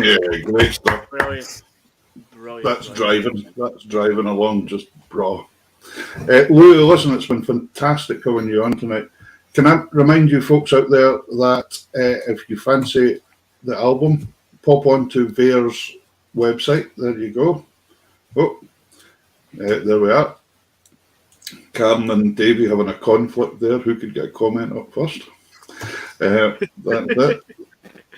Yeah, great stuff. Brilliant. That's driving along, just bra. Louie, listen, it's been fantastic having you on tonight. Can I remind you folks out there that if you fancy the album, pop on to Vair's website. There you go. Oh, there we are. Karen and Davie having a conflict there. Who could get a comment up first? That's it.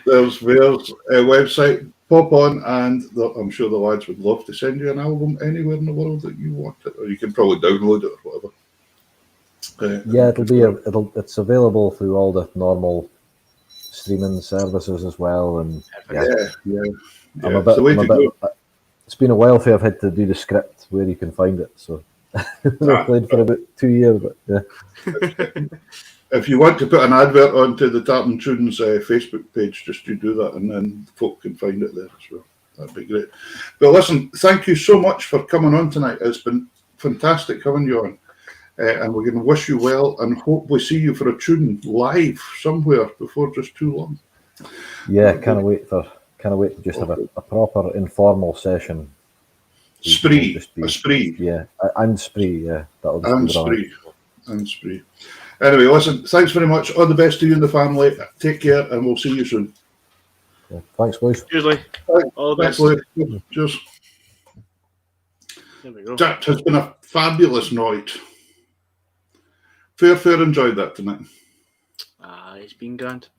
There's Vair's website. Pop on, and I'm sure the lads would love to send you an album anywhere in the world that you want it, or you can probably download it or whatever. Yeah, it's available through all the normal streaming services as well, and it's been a while since I've had to do the script where you can find it, so I've played for about 2 years, but yeah. If you want to put an advert onto the Tartan Tunes Facebook page, just you do that, and then folk can find it there as well. That'd be great. But listen, thank you so much for coming on tonight. It's been fantastic having you on, and we're going to wish you well, and hope we see you for a tune live somewhere before just too long. Yeah, can't wait to just have a proper informal session. Spree. Yeah, and spree. Yeah, that'll just be and spree. Anyway, listen, thanks very much. All the best to you and the family. Take care, and we'll see you soon. Yeah, thanks, boys. Cheers, Lee. All the best. Cheers. There we go. That has been a fabulous night. Fair enjoyed that tonight. It's been grand.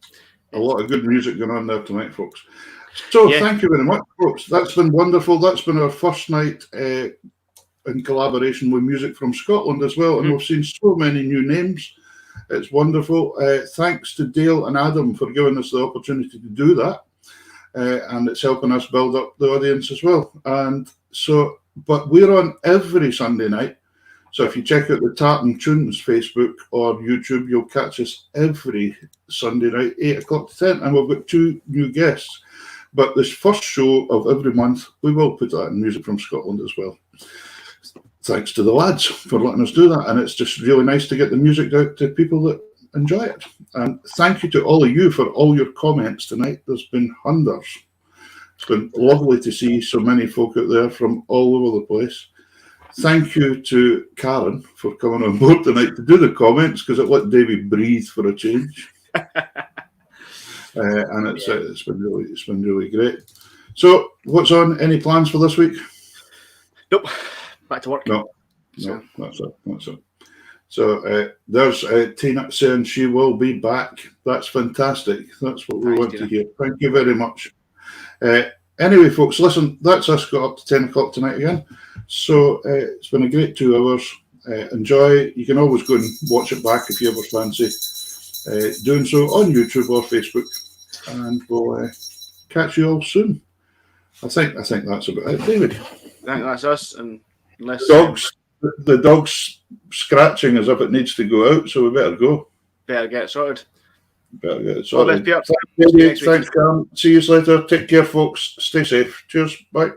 A lot of good music going on there tonight, folks. So thank you very much, folks. That's been wonderful. That's been our first night in collaboration with music from Scotland as well, and we've seen so many new names. It's wonderful. Thanks to Dale and Adam for giving us the opportunity to do that, and it's helping us build up the audience as well. And so, but we're on every Sunday night, so if you check out the Tartan Tunes Facebook or YouTube, you'll catch us every Sunday night, 8 o'clock to 10, and we've got 2 new guests. But this first show of every month, we will put that in music from Scotland as well. Thanks to the lads for letting us do that, and it's just really nice to get the music out to people that enjoy it. And thank you to all of you for all your comments tonight. There's been hundreds. It's been lovely to see so many folk out there from all over the place. Thank you to Karen for coming on board tonight to do the comments, because it let Davie breathe for a change. And it's been really great. So, what's on? Any plans for this week? Nope. Back to work. No, that's it. So there's Tina saying she will be back. That's fantastic. That's what we want to hear. Thank you very much. Anyway, folks, listen, that's us got up to 10 o'clock tonight again. So it's been a great 2 hours. Enjoy. You can always go and watch it back if you ever fancy doing so on YouTube or Facebook. And we'll catch you all soon. I think that's about it, David. I think that's us. And the dog's scratching as if it needs to go out, so we better go. Better get it sorted. Thanks, Cam. See you later. Take care, folks. Stay safe. Cheers. Bye.